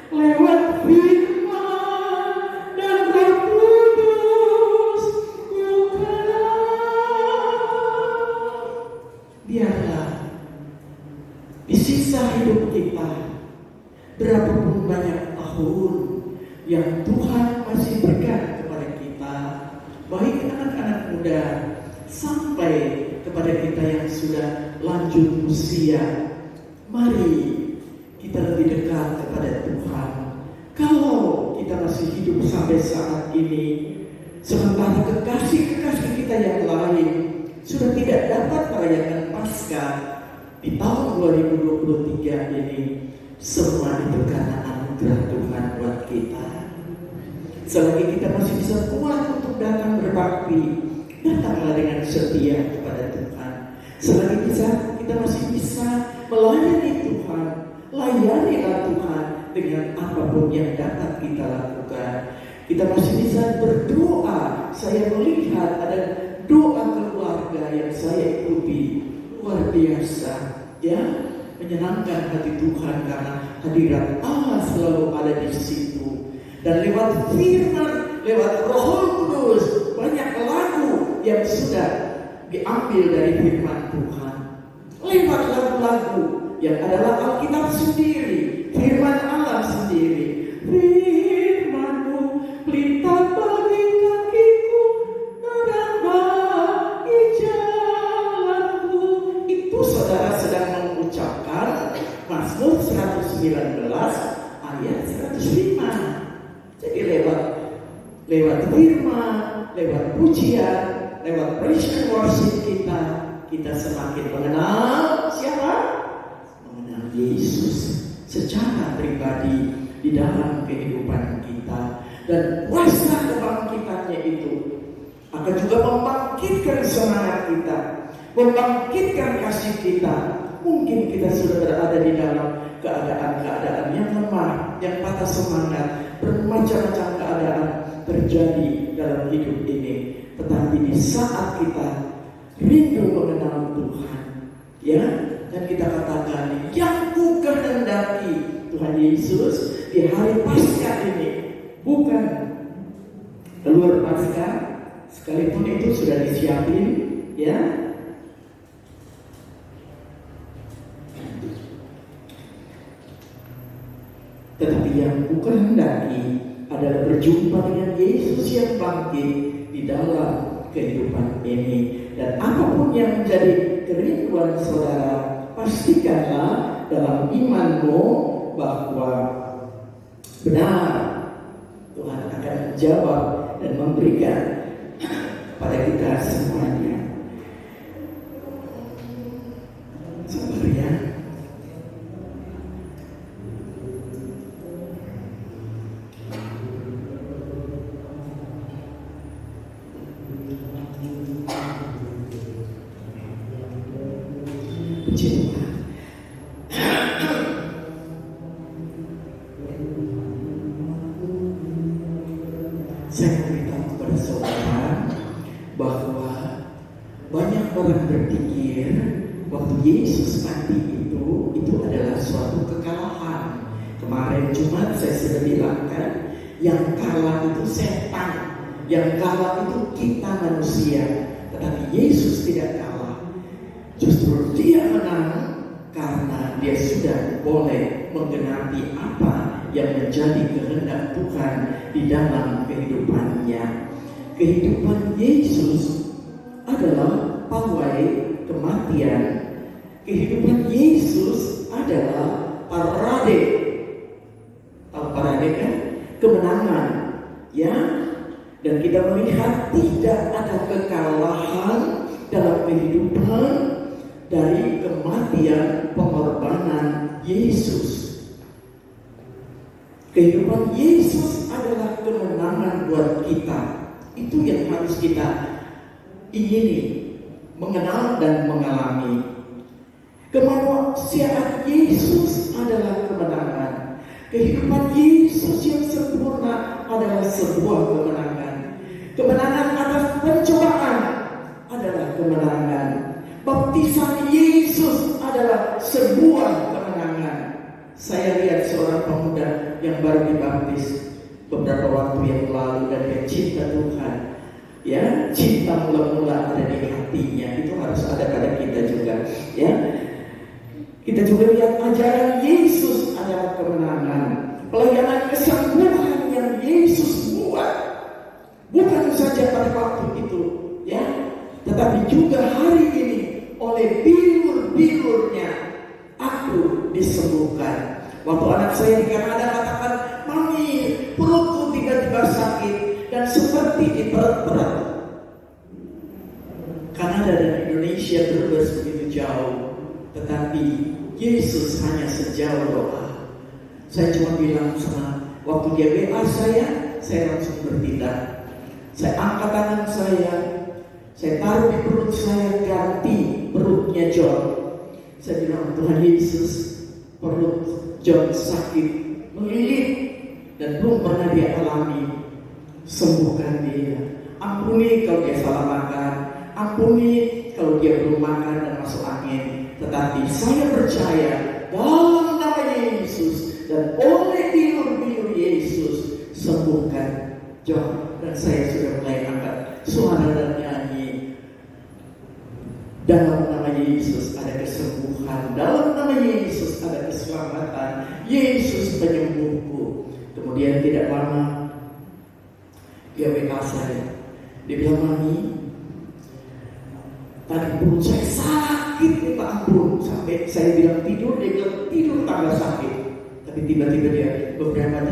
lewat firman dan Roh Kudus ku kenal. Biarlah di sisa hidup kita, berapapun banyak tahun yang Tuhan masih berikan kepada kita, baik anak-anak muda sampai kepada kita yang sudah lanjut usia, mari kita lebih dekat kepada Tuhan. Kalau kita masih hidup sampai saat ini, sementara kekasih-kekasih kita yang lain sudah tidak dapat merayakan Paskah di tahun 2023 ini, semua itu karena anugerah Tuhan buat kita. Selagi kita masih bisa kuat untuk datang berbakti, datanglah dengan setia kepada Tuhan. Selagi kita masih bisa melayani Tuhan, layanilah Tuhan dengan apapun yang dapat kita lakukan. Kita masih bisa berdoa. Saya melihat ada doa keluarga yang saya ikuti, luar biasa, ya, menyenangkan hati Tuhan karena hadirat Allah selalu ada di situ. Dan lewat firman, lewat Roh Kudus, banyak lagu yang sudah diambil dari firman Tuhan. Lewat lagu-lagu yang adalah Alkitab sendiri, firman Allah sendiri. Firman-Mu pelita bagi kakiku, terang bagi jalanku. Itu saudara sedang mengucapkan Mazmur 119 ayat 105. Jadi lewat firman, lewat pujian, lewat praise and worship kita semakin mengenal siapa? Mengenal Yesus secara pribadi di dalam kehidupan kita. Dan kuasa kebangkitannya itu akan juga membangkitkan semangat kita, membangkitkan kasih kita. Mungkin kita sudah berada di dalam keadaan-keadaan yang lemah, yang patah semangat, bermacam-macam keadaan terjadi dalam hidup ini. Tetapi di saat kita rindu mengenal Tuhan, ya, dan kita katakan yang ku kehendaki Tuhan Yesus di hari Paskah ini, bukan keluar Paskah, sekalipun itu sudah disiapin, ya. Tetapi yang ku kehendaki adalah berjumpa dengan Yesus yang bangkit di dalam kehidupan ini. Dan apapun yang menjadi kerinduan saudara, pastikanlah dalam imanmu bahwa benar Tuhan akan menjawab dan memberikan pada kita semuanya. Sabar ya. Saya beritahu kepada saudara bahwa banyak orang berpikir waktu Yesus mati itu adalah suatu kekalahan. Kemarin Jumat saya sudah bilang kan, yang kalah itu setan, yang kalah itu kita manusia. Tetapi Yesus tidak kalah. Justru dia menang karena dia sudah boleh menggenapi apa yang menjadi kehendak Tuhan di dalam kehidupannya. Kehidupan Yesus adalah pawai kematian. Kehidupan Yesus adalah parade. Tahu parade kan? Kemenangan, ya. Dan kita melihat tidak ada kekalahan dalam kehidupan dari kematian pengorbanan Yesus. Kehidupan Yesus adalah kemenangan buat kita. Itu yang harus kita ingini, mengenal dan mengalami. Kemanusiaan Yesus adalah kemenangan. Kehidupan Yesus yang sempurna adalah sebuah kemenangan. Kemenangan atas pencobaan adalah kemenangan. Baptisan Yesus adalah sebuah kemenangan. Saya lihat seorang pemuda yang baru dibaptis beberapa waktu yang lalu dan dia cinta Tuhan. Ya, cinta mula-mula ada di hatinya. Itu harus ada pada kita juga. Ya, kita juga lihat ajaran Yesus adalah kemenangan. Pelayanan kesembuhan yang Yesus buat bukan saja pada waktu itu, ya, tetapi juga hari ini oleh bilur-bilurnya aku disembuhkan. Waktu anak saya di Kanada katakan, "Mami, perutku tiba-tiba sakit dan seperti diperut-perut." Kanada dan Indonesia berbeda begitu jauh, tetapi Yesus hanya sejauh doa. Saya cuma bilang sama, waktu dia WA saya langsung bertindak. Saya angkat tangan saya taruh di perut saya, ganti perutnya John. Saya bilang, Tuhan Yesus, perut John sakit, melilit, dan belum pernah dia alami. Sembuhkan dia. Ampuni kalau dia salah makan, ampuni kalau dia belum makan dan masuk angin. Tetapi saya percaya dalam nama Yesus dan oleh bilur-bilur Yesus, sembuhkan John. Dan saya sudah mulai angkat suara dan nyanyi. Dalam nama Yesus ada kesembuhan, dalam nama Yesus ada keselamatan. Yesus penyembuhku. Kemudian tidak lama dia WA saya. Dia bilang, "Mami, tadi perut saya sakit, minta ampun." Sampai saya bilang tidur, dia bilang tidur tambah sakit. Tapi tiba-tiba dia beberapa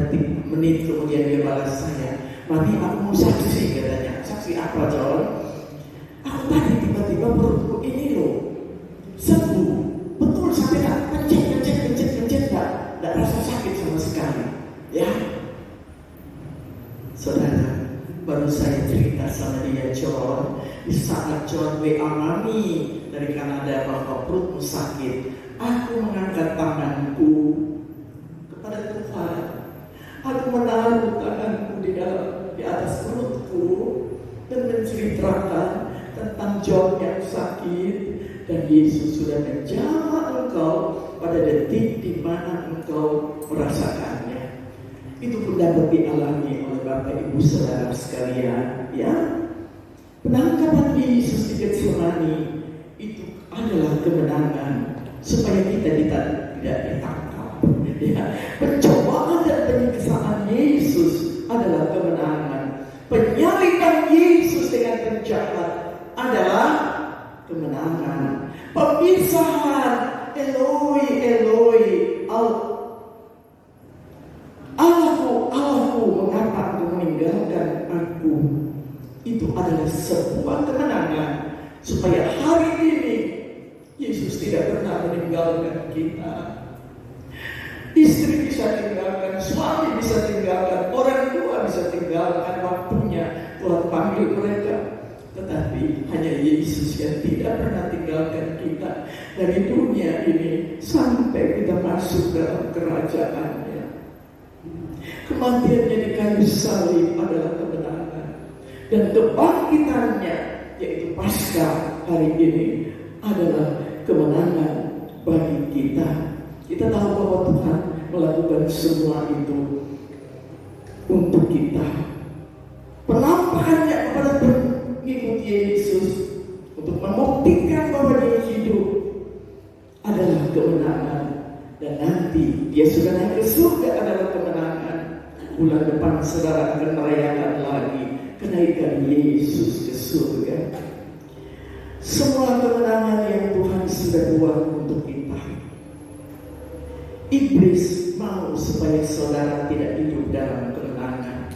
menit kemudian dia balas saya, "Mami, aku mau saksi," katanya. "Saksi apa, John?" "Aku tadi tiba-tiba perutku ini loh sembuh, betul sampai tak pencet, tak rasa sakit sama sekali." Ya, saudara, baru saya cerita sama dia, "John, di saat John WA Mami dari Kanada bahwa perutmu sakit, aku mengangkat tanganku kepada Tuhan. Aku menaruh tanganku di atas perutku dan menceritakan tentang John yang sakit, dan Yesus sudah menjamah engkau pada detik di mana engkau merasakannya." Itu pun dapat dialami oleh Bapak Ibu Saudara sekalian, ya. Penangkapan Yesus di Getsemani itu adalah kemenangan supaya kita tidak ditangkap. Ya. Pencobaan dan penyiksaan Yesus adalah kemenangan. Penyaliban Yesus dengan penjahat adalah kemenangan. Pemisahan Eloi, Eloi, Allahku, mengapa engkau meninggalkan aku? Itu adalah sebuah kemenangan supaya hari ini Yesus tidak pernah meninggalkan kita. Istri bisa tinggalkan, suami bisa tinggalkan, orang tua bisa tinggalkan, waktunya Tuhan panggil mereka. Tetapi hanya Yesus yang tidak pernah tinggalkan kita dari dunia ini sampai kita masuk dalam kerajaannya. Kematiannya di kayu salib adalah kemenangan, dan kebangkitannya yaitu Paskah hari ini adalah kemenangan bagi kita. Kita tahu bahwa Tuhan melakukan semua itu untuk kita. Penampakannya kepada pengikut Yesus untuk membuktikan bahwa dia hidup adalah kemenangan, dan nanti dia sudah naik ke surga adalah kemenangan. Bulan depan saudara akan merayakan lagi kenaikan Yesus ke surga. Semua kemenangan yang Tuhan sudah buat untuk kita. Iblis mau supaya saudara tidak hidup dalam kemenangan.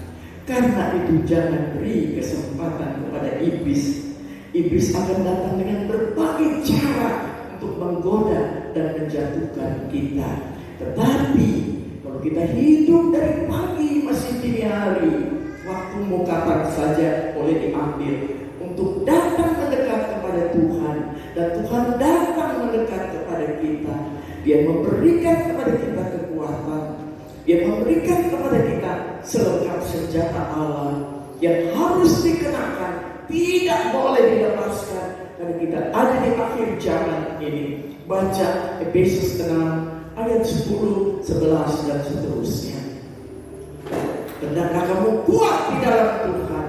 Karena itu jangan beri kesempatan kepada iblis. Iblis akan datang dengan berbagai cara untuk menggoda dan menjatuhkan kita. Tetapi kalau kita hidup dari pagi masih dini hari, waktumu kapan saja boleh diambil untuk datang mendekat kepada Tuhan, dan Tuhan datang mendekat kepada kita. Dia memberikan kepada kita kekuatan, dia memberikan kepada kita selengkap senjata Allah yang harus dikenakan, tidak boleh dilepaskan, karena kita ada di akhir zaman ini. Baca Efesus 6 ayat 10, 11 dan seterusnya. Hendaklah kamu kuat di dalam Tuhan.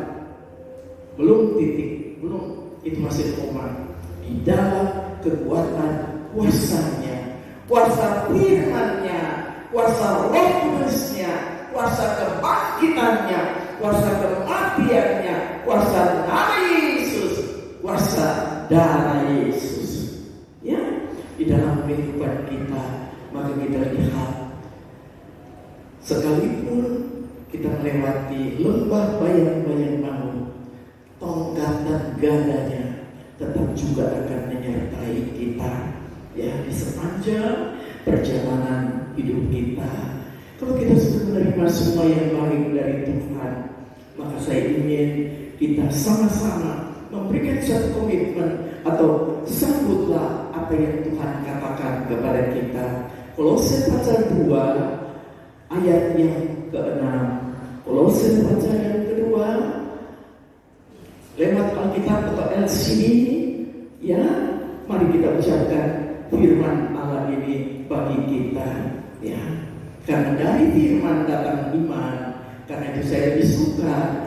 Belum titik, belum, itu masih koma. Di dalam kekuatan kuasanya, kuasa firman-Nya, kuasa Roh Kudus-Nya, kuasa kebangkitannya, kuasa kematiannya, kuasa nama Yesus, kuasa darah Yesus. Ya, di dalam kehidupan kita, maka kita lihat Sekalipun kita melewati lembah bayang-bayang maut, tongkat dan gadanya tetap juga akan menyertai kita ya di sepanjang perjalanan hidup kita. Kalau kita sudah menerima semua yang baik dari Tuhan, maka saya ingin kita sama-sama memberikan satu komitmen atau sambutlah apa yang Tuhan katakan kepada kita. Kolose pasal 2 ayat yang ke-6. Kolose pasal yang kedua, lewat Alkitab atau LCD, ya, mari kita ucapkan firman Allah ini bagi kita, ya. Karena dari firman datang iman. Karena itu saya lebih suka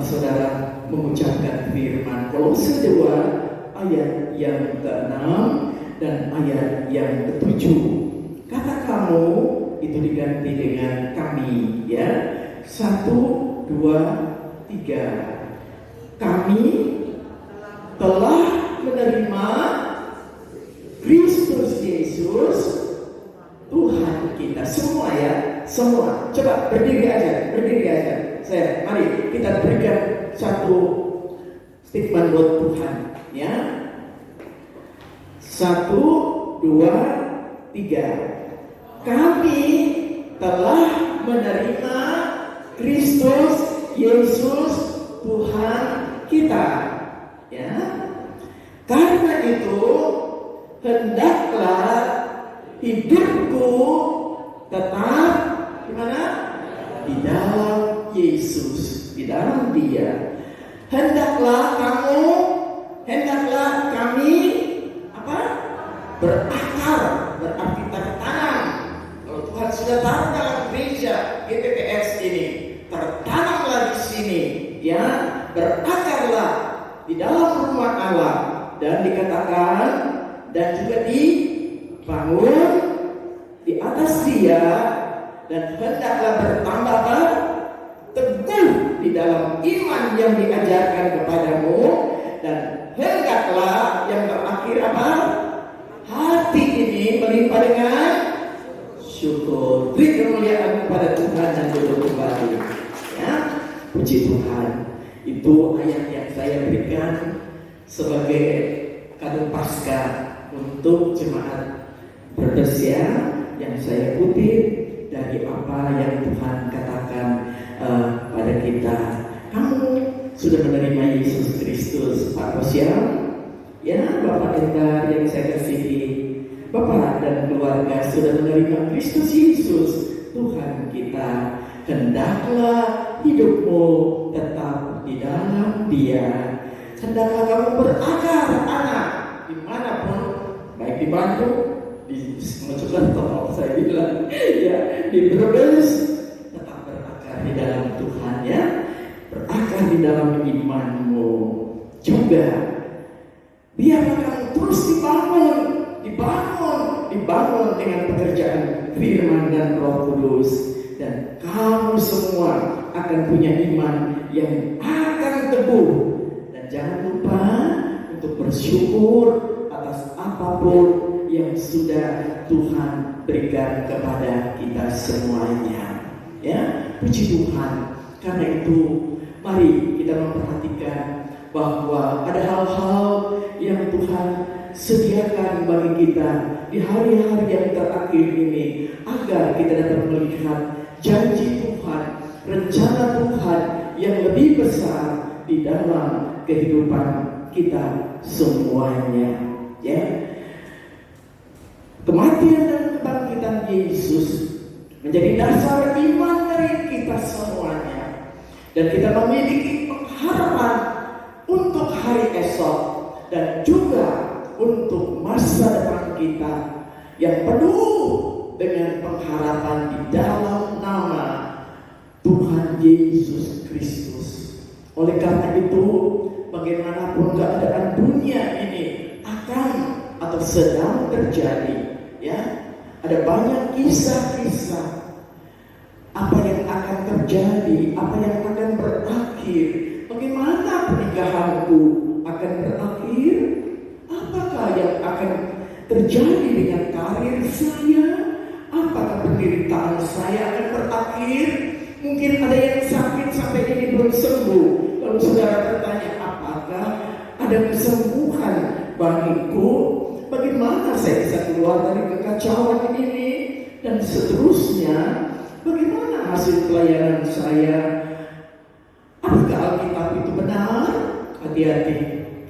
saudara mengucapkan firman Kolose 2 ayat yang ke-6 dan ayat yang ke-7. Kata kamu itu diganti dengan kami, ya. 1, 2, 3. Kami telah menerima Kristus Yesus Tuhan kita. Semua ya, semua. Coba berdiri aja. Mari kita berikan satu statement buat Tuhan, ya. 1, 2, 3. Kami telah menerima Kristus Yesus Tuhan kita, ya. Karena itu hendaklah hidupku tetap di mana? Di dalam Yesus, di dalam Dia. Hendaklah kami apa? Berakar, berarti tertanam. Kalau Tuhan sudah taruh dalam gereja GPPS ini, tertanamlah di sini, ya, berakarlah di dalam rumah Allah, dan dikatakan dan juga dibangun di atas Dia, dan hendaklah bertambah teguh di dalam iman yang diajarkan kepadamu, dan hendaklah yang terakhir apa? Hati ini melimpah dengan syukur. Beri kemuliaan kepada Tuhan dan duduk kembali, ya. Puji Tuhan. Itu ayat yang saya berikan sebagai kado Paskah untuk jemaat Brebes yang saya kutip dari apa yang Tuhan katakan pada kita. Kamu sudah menerima Yesus Kristus, Pak Kosial, ya, Bapak Edgar yang saya kasihi, Bapak dan keluarga sudah menerima Kristus Yesus Tuhan kita. Hendaklah hidupmu tetap di dalam Dia. Hendaklah kamu berakar, anak, dimanapun, baik di Bandung, di Mojokerto, saya bilang, ya, di Brebes, tetap berakar di dalam Tuhan, ya, berakar di dalam imanmu juga. Biarlah kamu terus dibangun dengan pekerjaan firman dan Roh Kudus, dan kamu semua akan punya iman yang akan teguh. Dan jangan lupa untuk bersyukur atas apapun yang sudah Tuhan berikan kepada kita semuanya, ya. Puji Tuhan. Karena itu mari kita memperhatikan bahwa ada hal-hal yang Tuhan sediakan bagi kita di hari-hari yang terakhir ini, agar kita dapat melihat janji Tuhan, rencana Tuhan yang lebih besar di dalam kehidupan kita semuanya, ya. Kematian dan kebangkitan Yesus menjadi dasar iman dari kita semuanya, dan kita memiliki pengharapan untuk hari esok dan juga untuk masa depan kita yang penuh dengan pengharapan di dalam nama Tuhan Yesus Kristus. Oleh karena itu, bagaimanapun keadaan dunia ini akan atau sedang terjadi, ya, ada banyak kisah-kisah apa yang akan terjadi, apa yang akan berakhir, bagaimana pernikahanku akan berakhir, apakah yang akan terjadi dengan karir saya, apakah penderitaan saya akan berakhir khawatir, mungkin ada yang sakit sampai ini belum sembuh. Lalu saudara bertanya, apakah ada kesembuhan bagiku? Bagaimana saya bisa keluar dari kekacauan ini? Dan seterusnya, bagaimana hasil pelayanan saya? Apakah Alkitab itu benar? Hati-hati,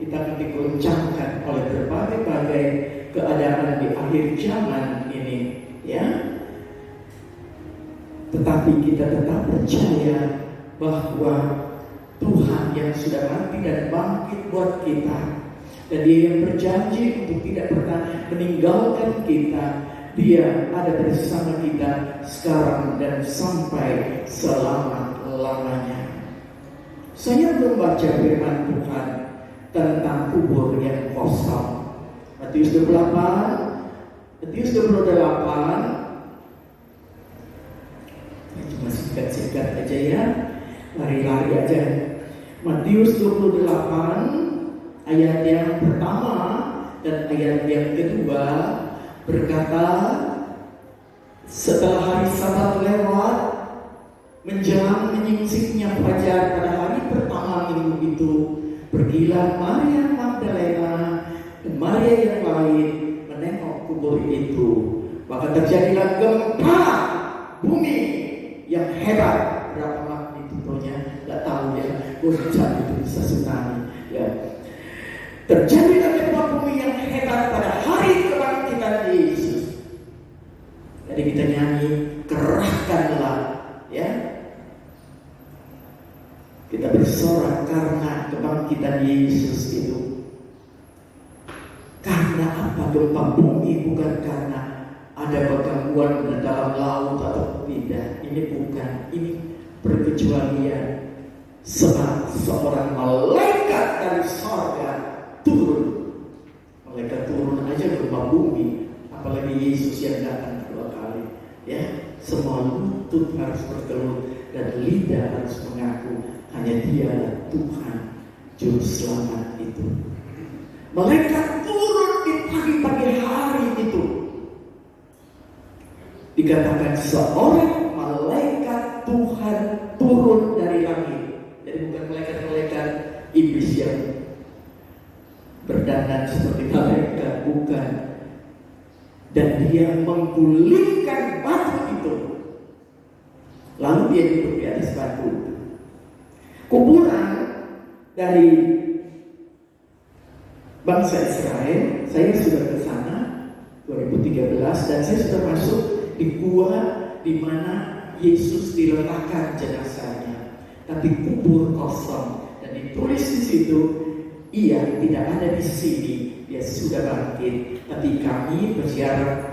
kita akan digoncangkan oleh berbagai-bagai keadaan di akhir zaman ini, ya. Tetapi kita tetap percaya bahwa Tuhan yang sudah mati dan bangkit buat kita, dan Dia yang berjanji untuk tidak pernah meninggalkan kita. Dia ada bersama kita sekarang dan sampai selama-lamanya. Saya belum baca firman Tuhan tentang kubur yang kosong. Matius 28, Matius 28. Cuma singkat-singkat aja ya, lari-lari aja. Matius 28 ayat yang pertama dan ayat yang kedua berkata, setelah hari Sabat lewat, menjelang menyingsiknya fajar pada hari pertama minggu itu, pergilah Maria Magdalena dan Maria yang lain menengok kubur itu. Maka terjadilah gempa bumi yang hebat. Berapa magnitudonya nggak tahu ya, goncang itu bisa tsunami ya. Terjadilah gempa bumi yang hebat pada hari kebangkitan Yesus. Jadi kita nyanyi, kerahkanlah, ya. Kita bersorak karena kebangkitan Yesus itu. Karena apa gempa bumi? Bukan karena ada gangguan di dalam laut atau tidak. Ini bukan. Ini perkecualian. Sebab seorang malaikat dari sorga turun. Malaikat turun aja gempa bumi, apalagi Yesus yang datang kedua kali. Ya, semua lutut harus bertelur dan lidah harus mengaku hanya Dialah Tuhan Juru Selamat itu. Malaikat turun di pagi-pagi hari itu. Dikatakan seorang malaikat Tuhan turun dari langit. Jadi bukan malaikat-malaikat iblis yang berdandan seperti malaikat, bukan. Dan dia menggulingkan batu itu. Lalu dia duduk di atas batu. Kuburan dari bangsa Israel, saya sudah ke sana 2013 dan saya sudah masuk di gua di mana Yesus diletakkan jenazahnya. Tapi kubur kosong dan ditulis di situ, Ia tidak ada di sini, Dia sudah bangkit. Tapi kami berziarah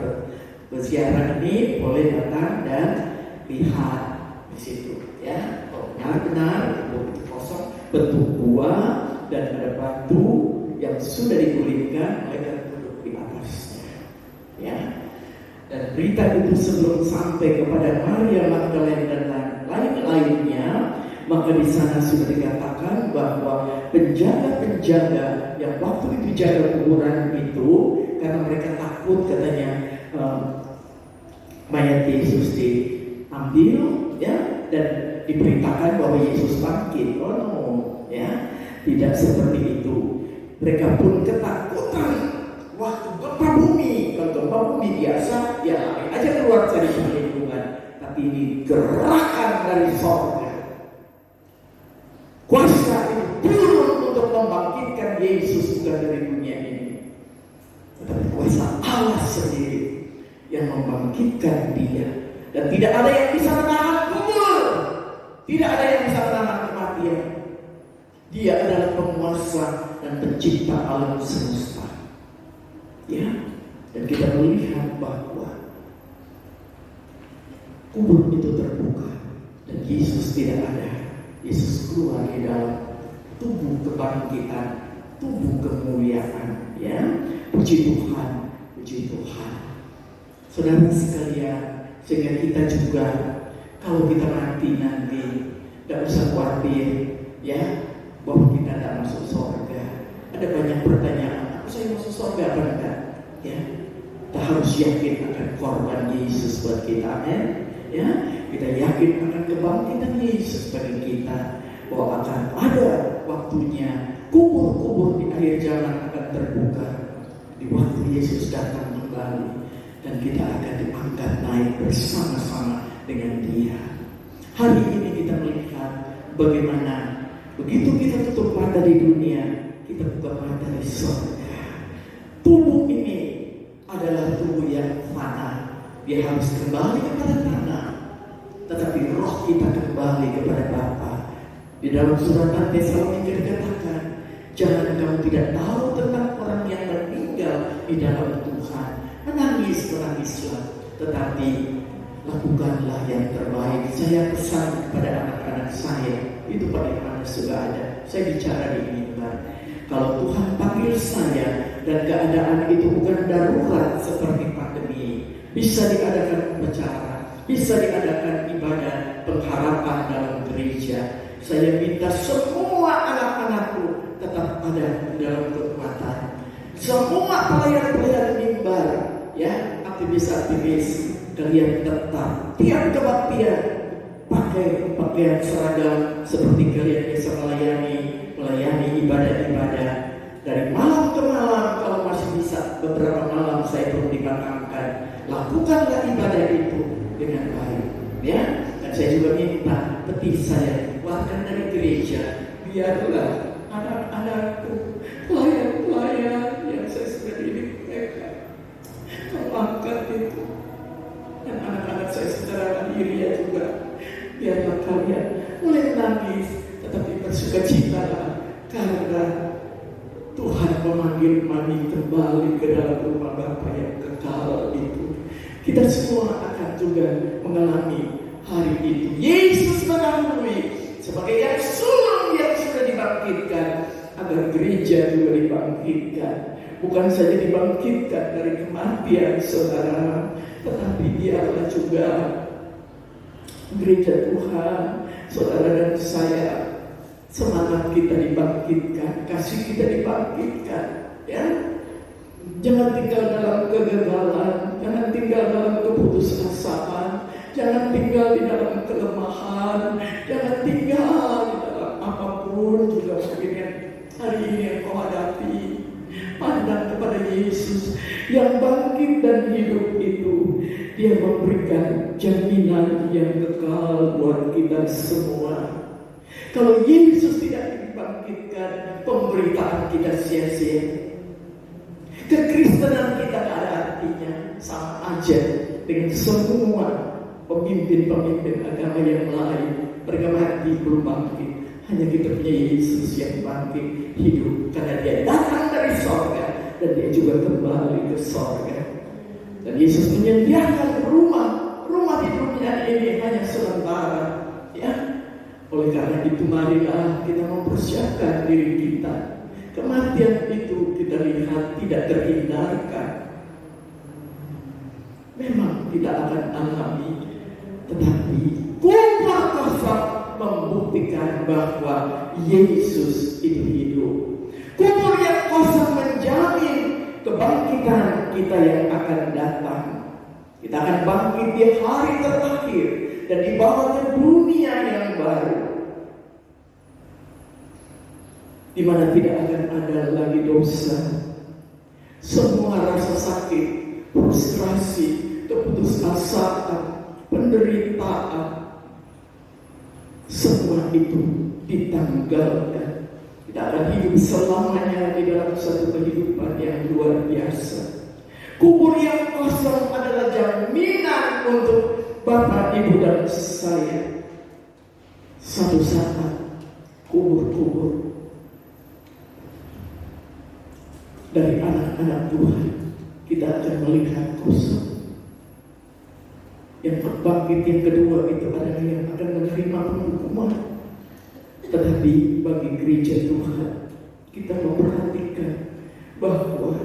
ini boleh datang dan lihat di situ, ya. Kalau benar-benar kubur itu kosong, bentuk gua dan ada batu yang sudah digulingkan, mereka duduk di atasnya, ya. Dan berita itu sebelum sampai kepada Maria Magdalena dan lain-lainnya, maka di sana sudah dikatakan bahwa penjaga-penjaga yang waktu itu jaga kuburan itu, karena mereka takut katanya mayat Yesus diambil, ya, dan diberitakan bahwa Yesus bangkit. Oh no, ya, tidak seperti itu. Mereka pun ketakutan waktu gempa bumi. Kalau gempa bumi biasa, ya lari aja keluar dari perlindungan. Tapi ini gerakan dari sorga. Kuasa itu turun untuk membangkitkan Yesus, bukan dari dunia ini, tetapi kuasa Allah sendiri yang membangkitkan Dia. Dan tidak ada yang bisa menahan kubur, tidak ada yang bisa menahan kematian. Dia adalah penguasa dan pencipta alam semesta, ya. Dan kita melihat bahwa kubur itu terbuka dan Yesus tidak ada. Yesus keluar di dalam tubuh kebangkitan, tubuh kemuliaan, ya. Puji Tuhan, puji Tuhan. Saudara sekalian, sehingga kita juga kalau kita mati nanti tidak usah khawatir, ya, bahwa kita tidak masuk surga. Ada banyak pertanyaan, aku saya masuk surga apa enggak? Ya, kita harus yakin akan korban Yesus buat kita, ya. kita yakin akan kebangkitan Yesus bagi kita, bahwa akan ada waktunya kubur-kubur di akhir zaman akan terbuka di waktu Yesus datang kembali, dan kita akan diangkat naik bersama-sama dengan Dia. Hari ini kita melihat bagaimana begitu kita tutup mata di dunia, kita buka mata di surga. Tubuh ini adalah tubuh yang fana, dia harus kembali kepada tanah, tetapi roh kita kembali kepada Bapa. Di dalam surat Tesalonika dikatakan, jangan kamu tidak tahu tentang orang yang meninggal di dalam Tuhan. Menangislah, tetapi lakukanlah yang terbaik. Saya pesan kepada anak-anak saya, itu pada mana sudah ada. Saya bicara di mimbar. Kalau Tuhan panggil saya dan keadaan itu bukan darurat seperti pandemi, bisa diadakan upacara, bisa diadakan ibadah pengharapan dalam gereja. Saya minta semua anak-anakku tetap ada dalam kekuatan. Semua pelayan-pelayan mimbar, ya, aktivis-aktivis, kalian tetap tiap kebaktian pakai pakaian seragam seperti kalian bisa melayani ibadah-ibadah dari malam ke malam. Kalau masih bisa beberapa malam saya perlu dikatakan, lakukanlah ibadah itu dengan baik, ya. Dan saya juga minta peti saya keluarkan dari gereja, biarlah anak-anakku, pelayan-pelayan yang saya sudah didik mereka, kau angkat itu. Dan anak-anak saya secara mandiri juga, biarlah kalian mulai menangis, tetapi bersukacitalah, karena Tuhan memanggil kami kembali ke dalam rumah Bapa yang kekal itu. Kita semua akan juga mengalami hari itu. Yesus mendahului sebagai yang sulung yang sudah dibangkitkan, agar gereja juga dibangkitkan. Bukan saja dibangkitkan dari kematian saudara, tetapi biarlah juga gereja Tuhan, saudara dan saya, semangat kita dibangkitkan, kasih kita dibangkitkan, ya. Jangan tinggal dalam kegagalan, jangan tinggal dalam keputusasaan, jangan tinggal di dalam kelemahan, jangan tinggal di dalam apapun juga mungkin yang hari ini yang kau hadapi. Pandang kepada Yesus yang bangkit dan hidup itu. Dia memberikan jaminan yang kekal buat kita semua. Kalau Yesus tidak dibangkitkan, pemberitaan kita sia-sia. Kekristenan kita tidak ada artinya, sama aja dengan semua pemimpin-pemimpin agama yang lain. Mereka mati belum bangkit. Hanya kita punya Yesus yang bangkit hidup, karena dia datang dari sorga dan dia juga kembali ke sorga. Dan Yesus menyediakan rumah di dunia ini hanya sementara, ya. Oleh karena itu marilah kita mempersiapkan diri kita. Kematian itu kita lihat tidak terhindarkan. Memang tidak akan alami, tetapi kubur kosong membuktikan bahwa Yesus itu hidup. Kubur yang kosong menjamin kebangkitan kita yang akan datang. Kita akan bangkit di hari terakhir dan dibawa ke dunia yang baru, di mana tidak akan ada lagi dosa. Semua rasa sakit, frustrasi, keputusasaan, penderitaan, semua itu ditanggalkan. Kita akan hidup selamanya di dalam satu kehidupan yang luar biasa. Kubur yang kosong adalah jaminan untuk Bapak, Ibu, dan saya. Satu saat kubur-kubur dari anak-anak Tuhan kita akan melihat kosong. Yang bangkit yang kedua itu adalah yang akan menerima hukuman. Tetapi bagi gereja Tuhan, kita memperhatikan bahwa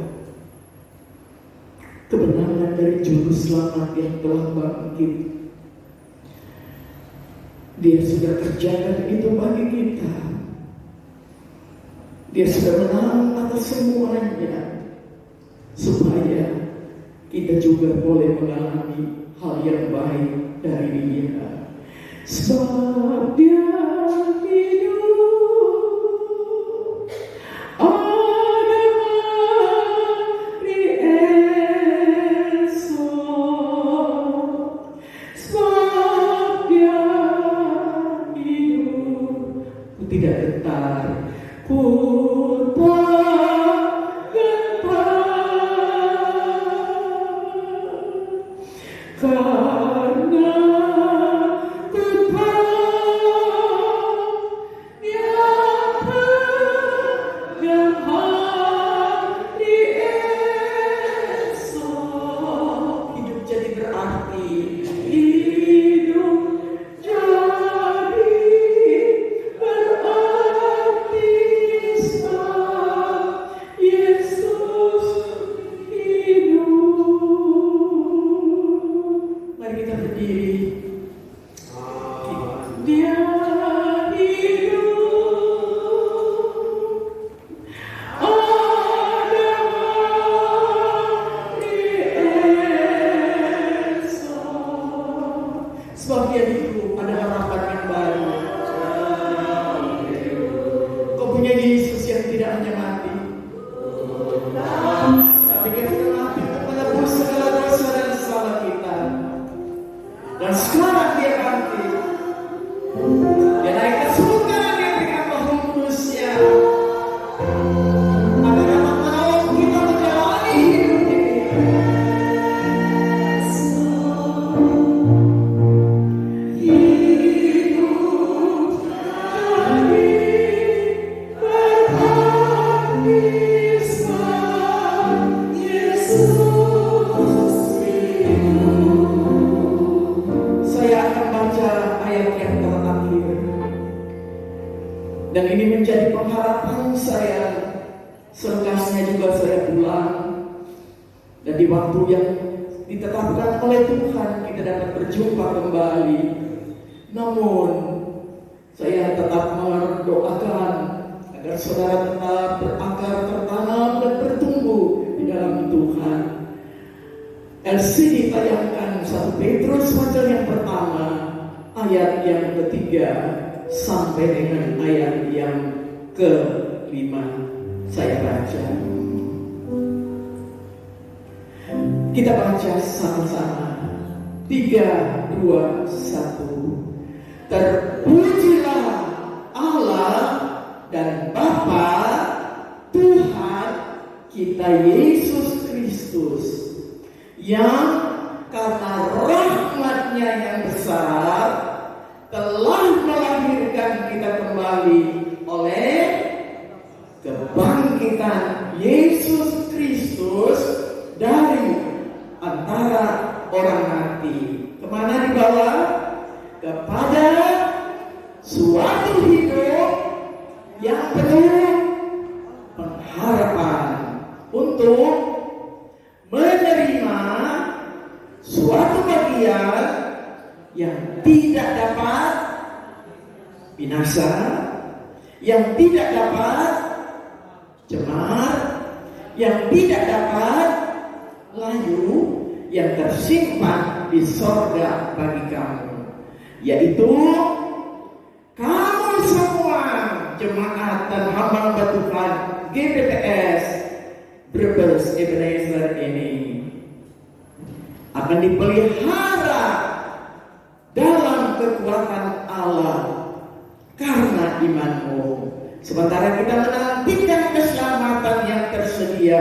kebenaran dari Juru Selamat yang telah bangkit, Dia sudah kerjakan itu bagi kita. Dia sudah menang atas semuanya, supaya kita juga boleh mengalami hal yang baik dari Dia. Sebab dia hidup ada hari esok. Sebab dia hidup, ku tidak gentar, ku tak gentar, karena ku tahu yang hari esok. Hidup jadi berarti, hidup jadi berarti sebab Yesus hidup. Mari kita berdiri. Dia hidup ada hari esok. Sebab dia hidup, ada harapan yang baru. Kau punya Yesus yang tidak hanya mati, tapi dia sudah mati untuk menebus segala dosa dan salah kita. Dan sekarang dia bangkit. Dia naik ke surga, dia berikan Roh Kudus-Nya agar dapat menolong kita menjalani hidup ini. Hidup jadi berarti sebab Yesus hidup. Saya akan baca ayat yang terakhir, dan ini menjadi pengharapan saya. Selengkapnya juga saya pulang, dan di waktu yang ditetapkan oleh Tuhan kita dapat berjumpa kembali. Namun saya tetap mendoakan agar saudara tetap berakar, tertanam dan bertumbuh di dalam Tuhan. LCD tayangkan 1 Petrus pasal yang pertama ayat yang ketiga sampai dengan ayat yang ke-5. Saya baca. Kita baca sama-sama. 3, 2, 1. Terpujilah Allah dan Bapa Tuhan kita Yesus Kristus, yang karena rahmat-Nya yang besar telah melahirkan kita kembali oleh kebangkitan Yesus Kristus dari antara orang mati. Kemana dibawa? Kepada suatu hidup yang penuh pengharapan untuk menerima suatu bagian yang tidak dapat binasa, yang tidak dapat cemar, yang tidak dapat layu, yang tersimpan di sorga bagi kamu, yaitu kamu semua jemaat dan hamba Tuhan GBTS Brebes Ebenezer ini akan dipelihara dalam kekuatan Allah karena imanmu. Sementara kita menantikan keselamatan yang tersedia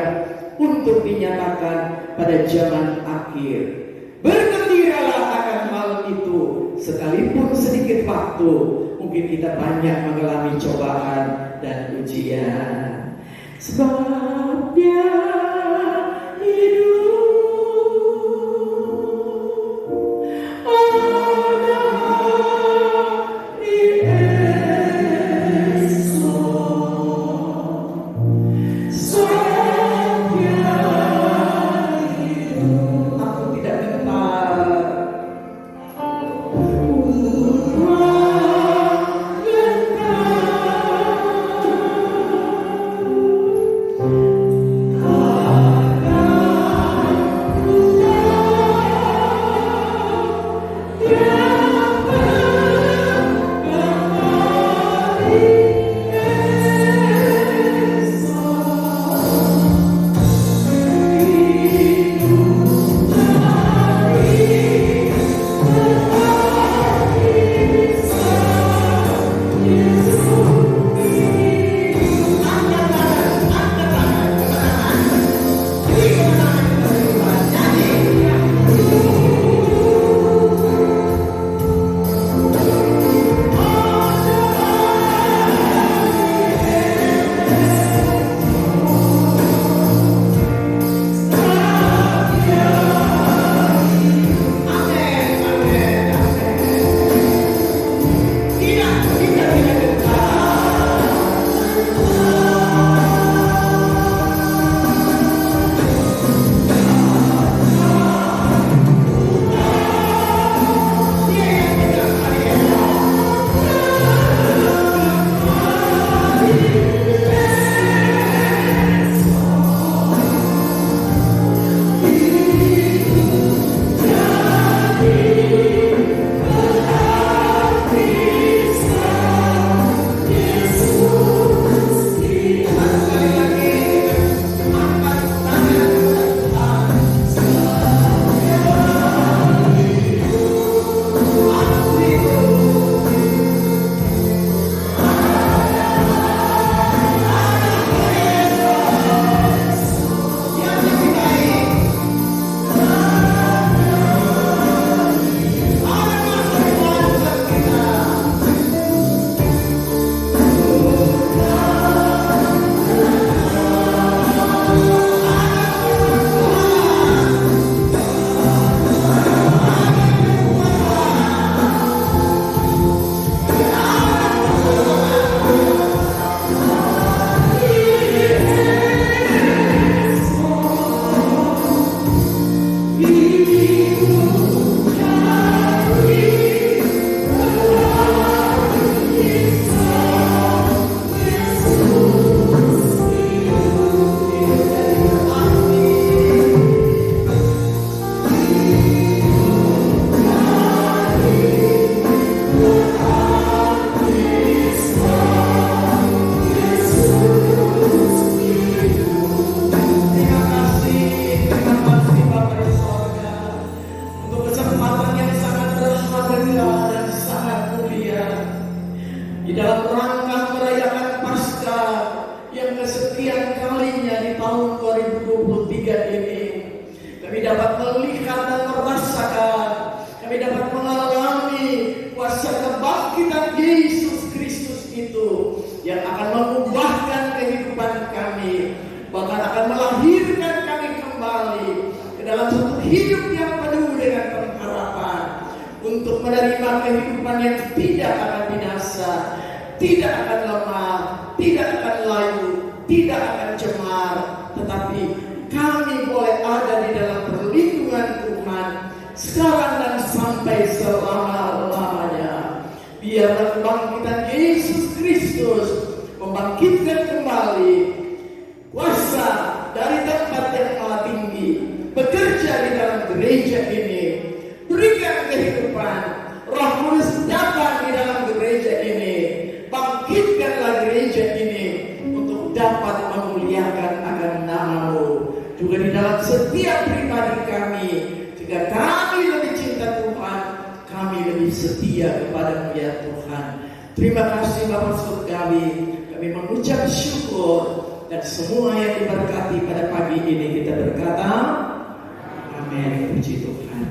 untuk dinyatakan pada zaman akhir. Bergembiralah akan hal itu, sekalipun sedikit waktu mungkin kita banyak mengalami cobaan dan ujian. Sebab Dia hidup ada hari esok. Sebab Dia hidup, aku tidak gentar. Oh berharga dan sangat mulia. Di dalam rangka merayakan Paskah yang kesekian kalinya di tahun 2023 ini, kami dapat melihat dan merasakan, kami dapat mengalami kuasa kebangkitan Yesus Kristus itu yang akan mengubahkan kehidupan kami, bahkan akan melahirkan kami kembali ke dalam satu hidup yang penuh dengan pengharapan untuk menerima kehidupan yang tidak akan binasa, tidak akan lemah, tidak akan layu, tidak akan cemar, tetapi kami boleh ada di dalam perlindungan Tuhan sekarang dan sampai selama-lamanya. Biarlah kebangkitan Yesus Kristus membangkitkan kembali kuasa dari tempat yang maha tinggi, bekerja di dalam gereja ini, berikan kehidupan. Roh Kudus datang di dalam gereja ini, bangkitkanlah gereja ini untuk dapat memuliakan akan nama-Mu juga di dalam setiap pribadi kami, jika kami lebih cinta Tuhan, kami lebih setia kepada-Mu ya Tuhan. Terima kasih Bapa Surgawi, kami mengucap syukur, dan semua yang diberkati pada pagi ini kita berkata amin. Puji Tuhan.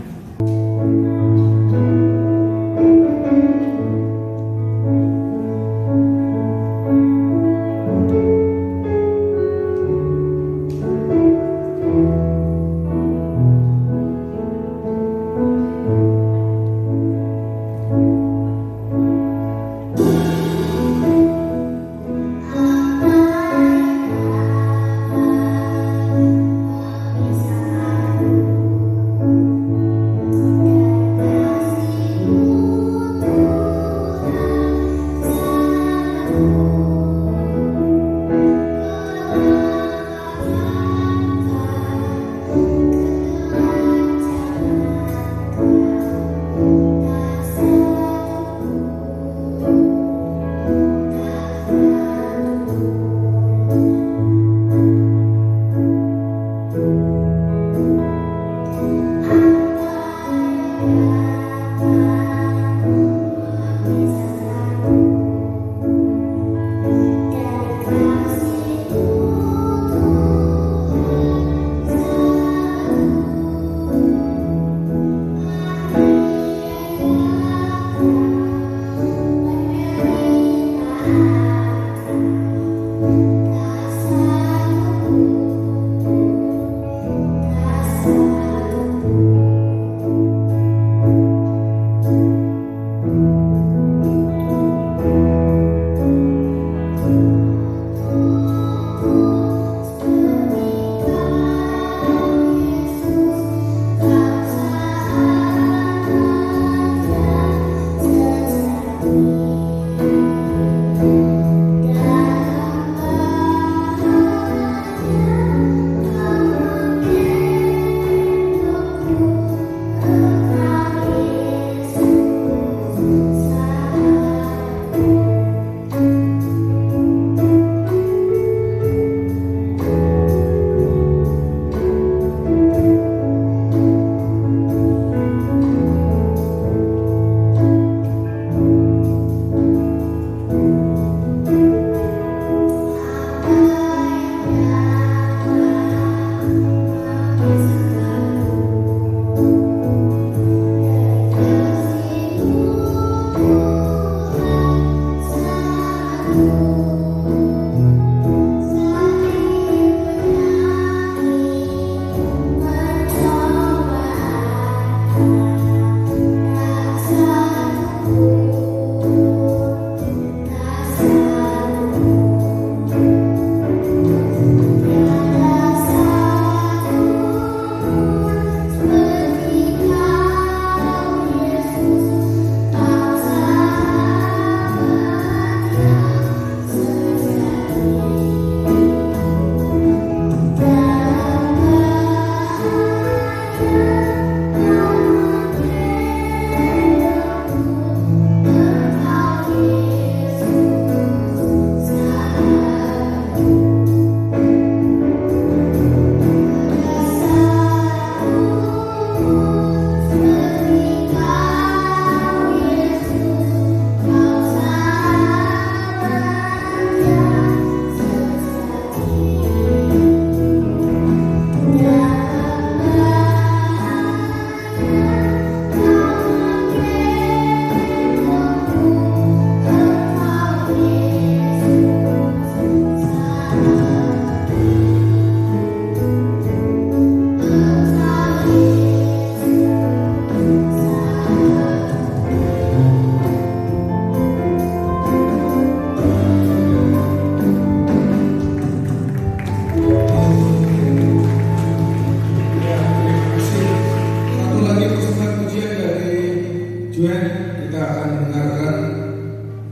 Tuhan, kita akan mendengarkan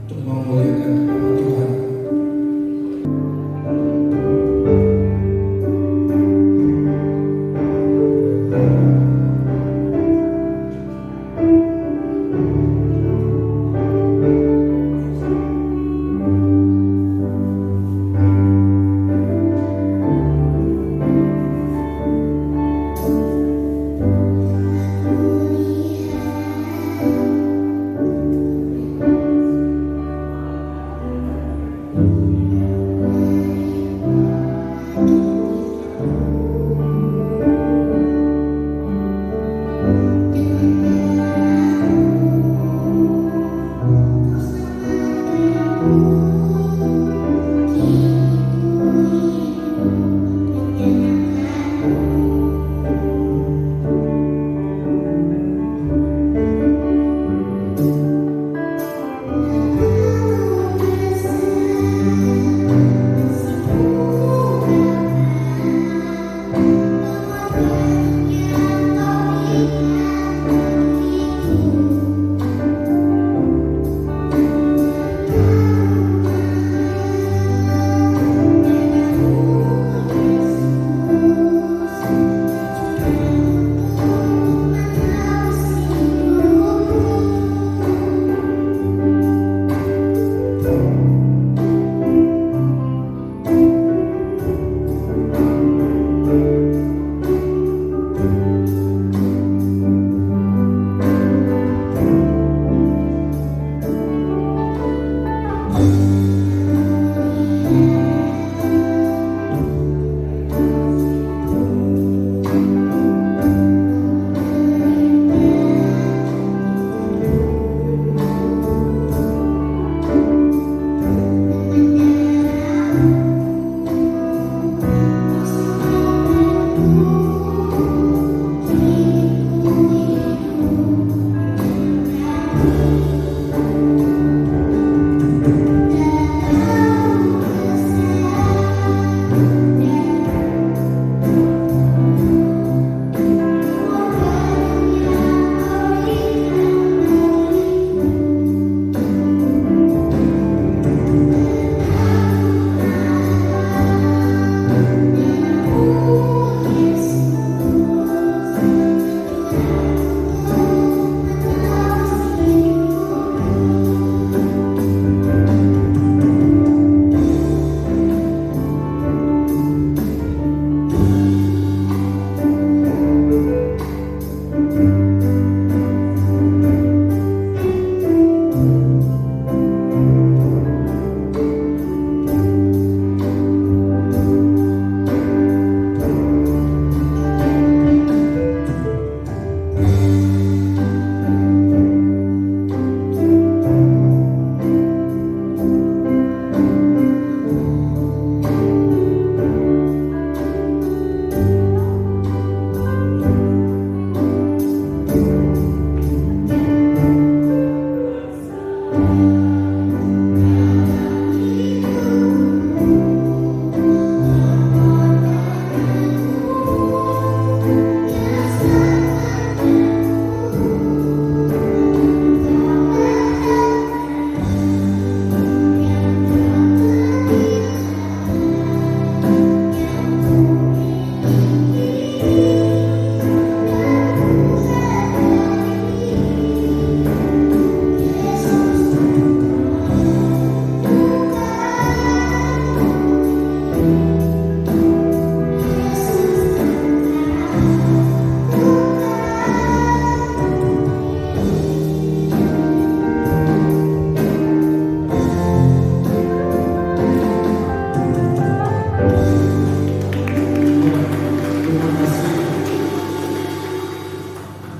untuk memuliakan nama Tuhan.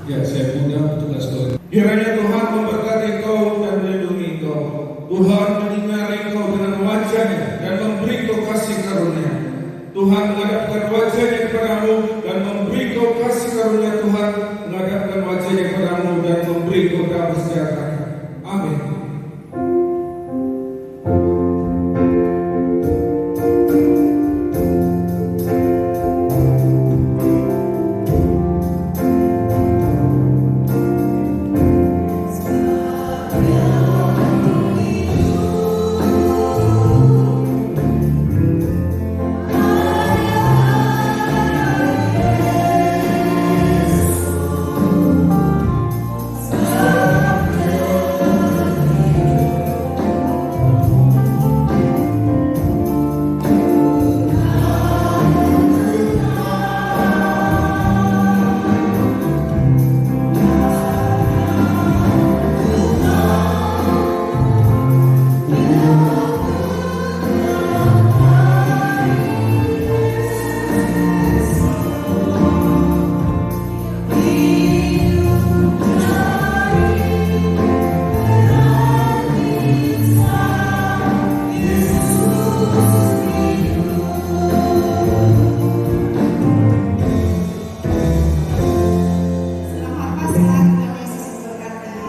Ya, saya punya petugas Tuhan. Kiranya Tuhan memberkati kau dan melindungi kau. Tuhan menyinari kau dengan wajah-Nya dan memberi kau kasih karunia. Tuhan menghadap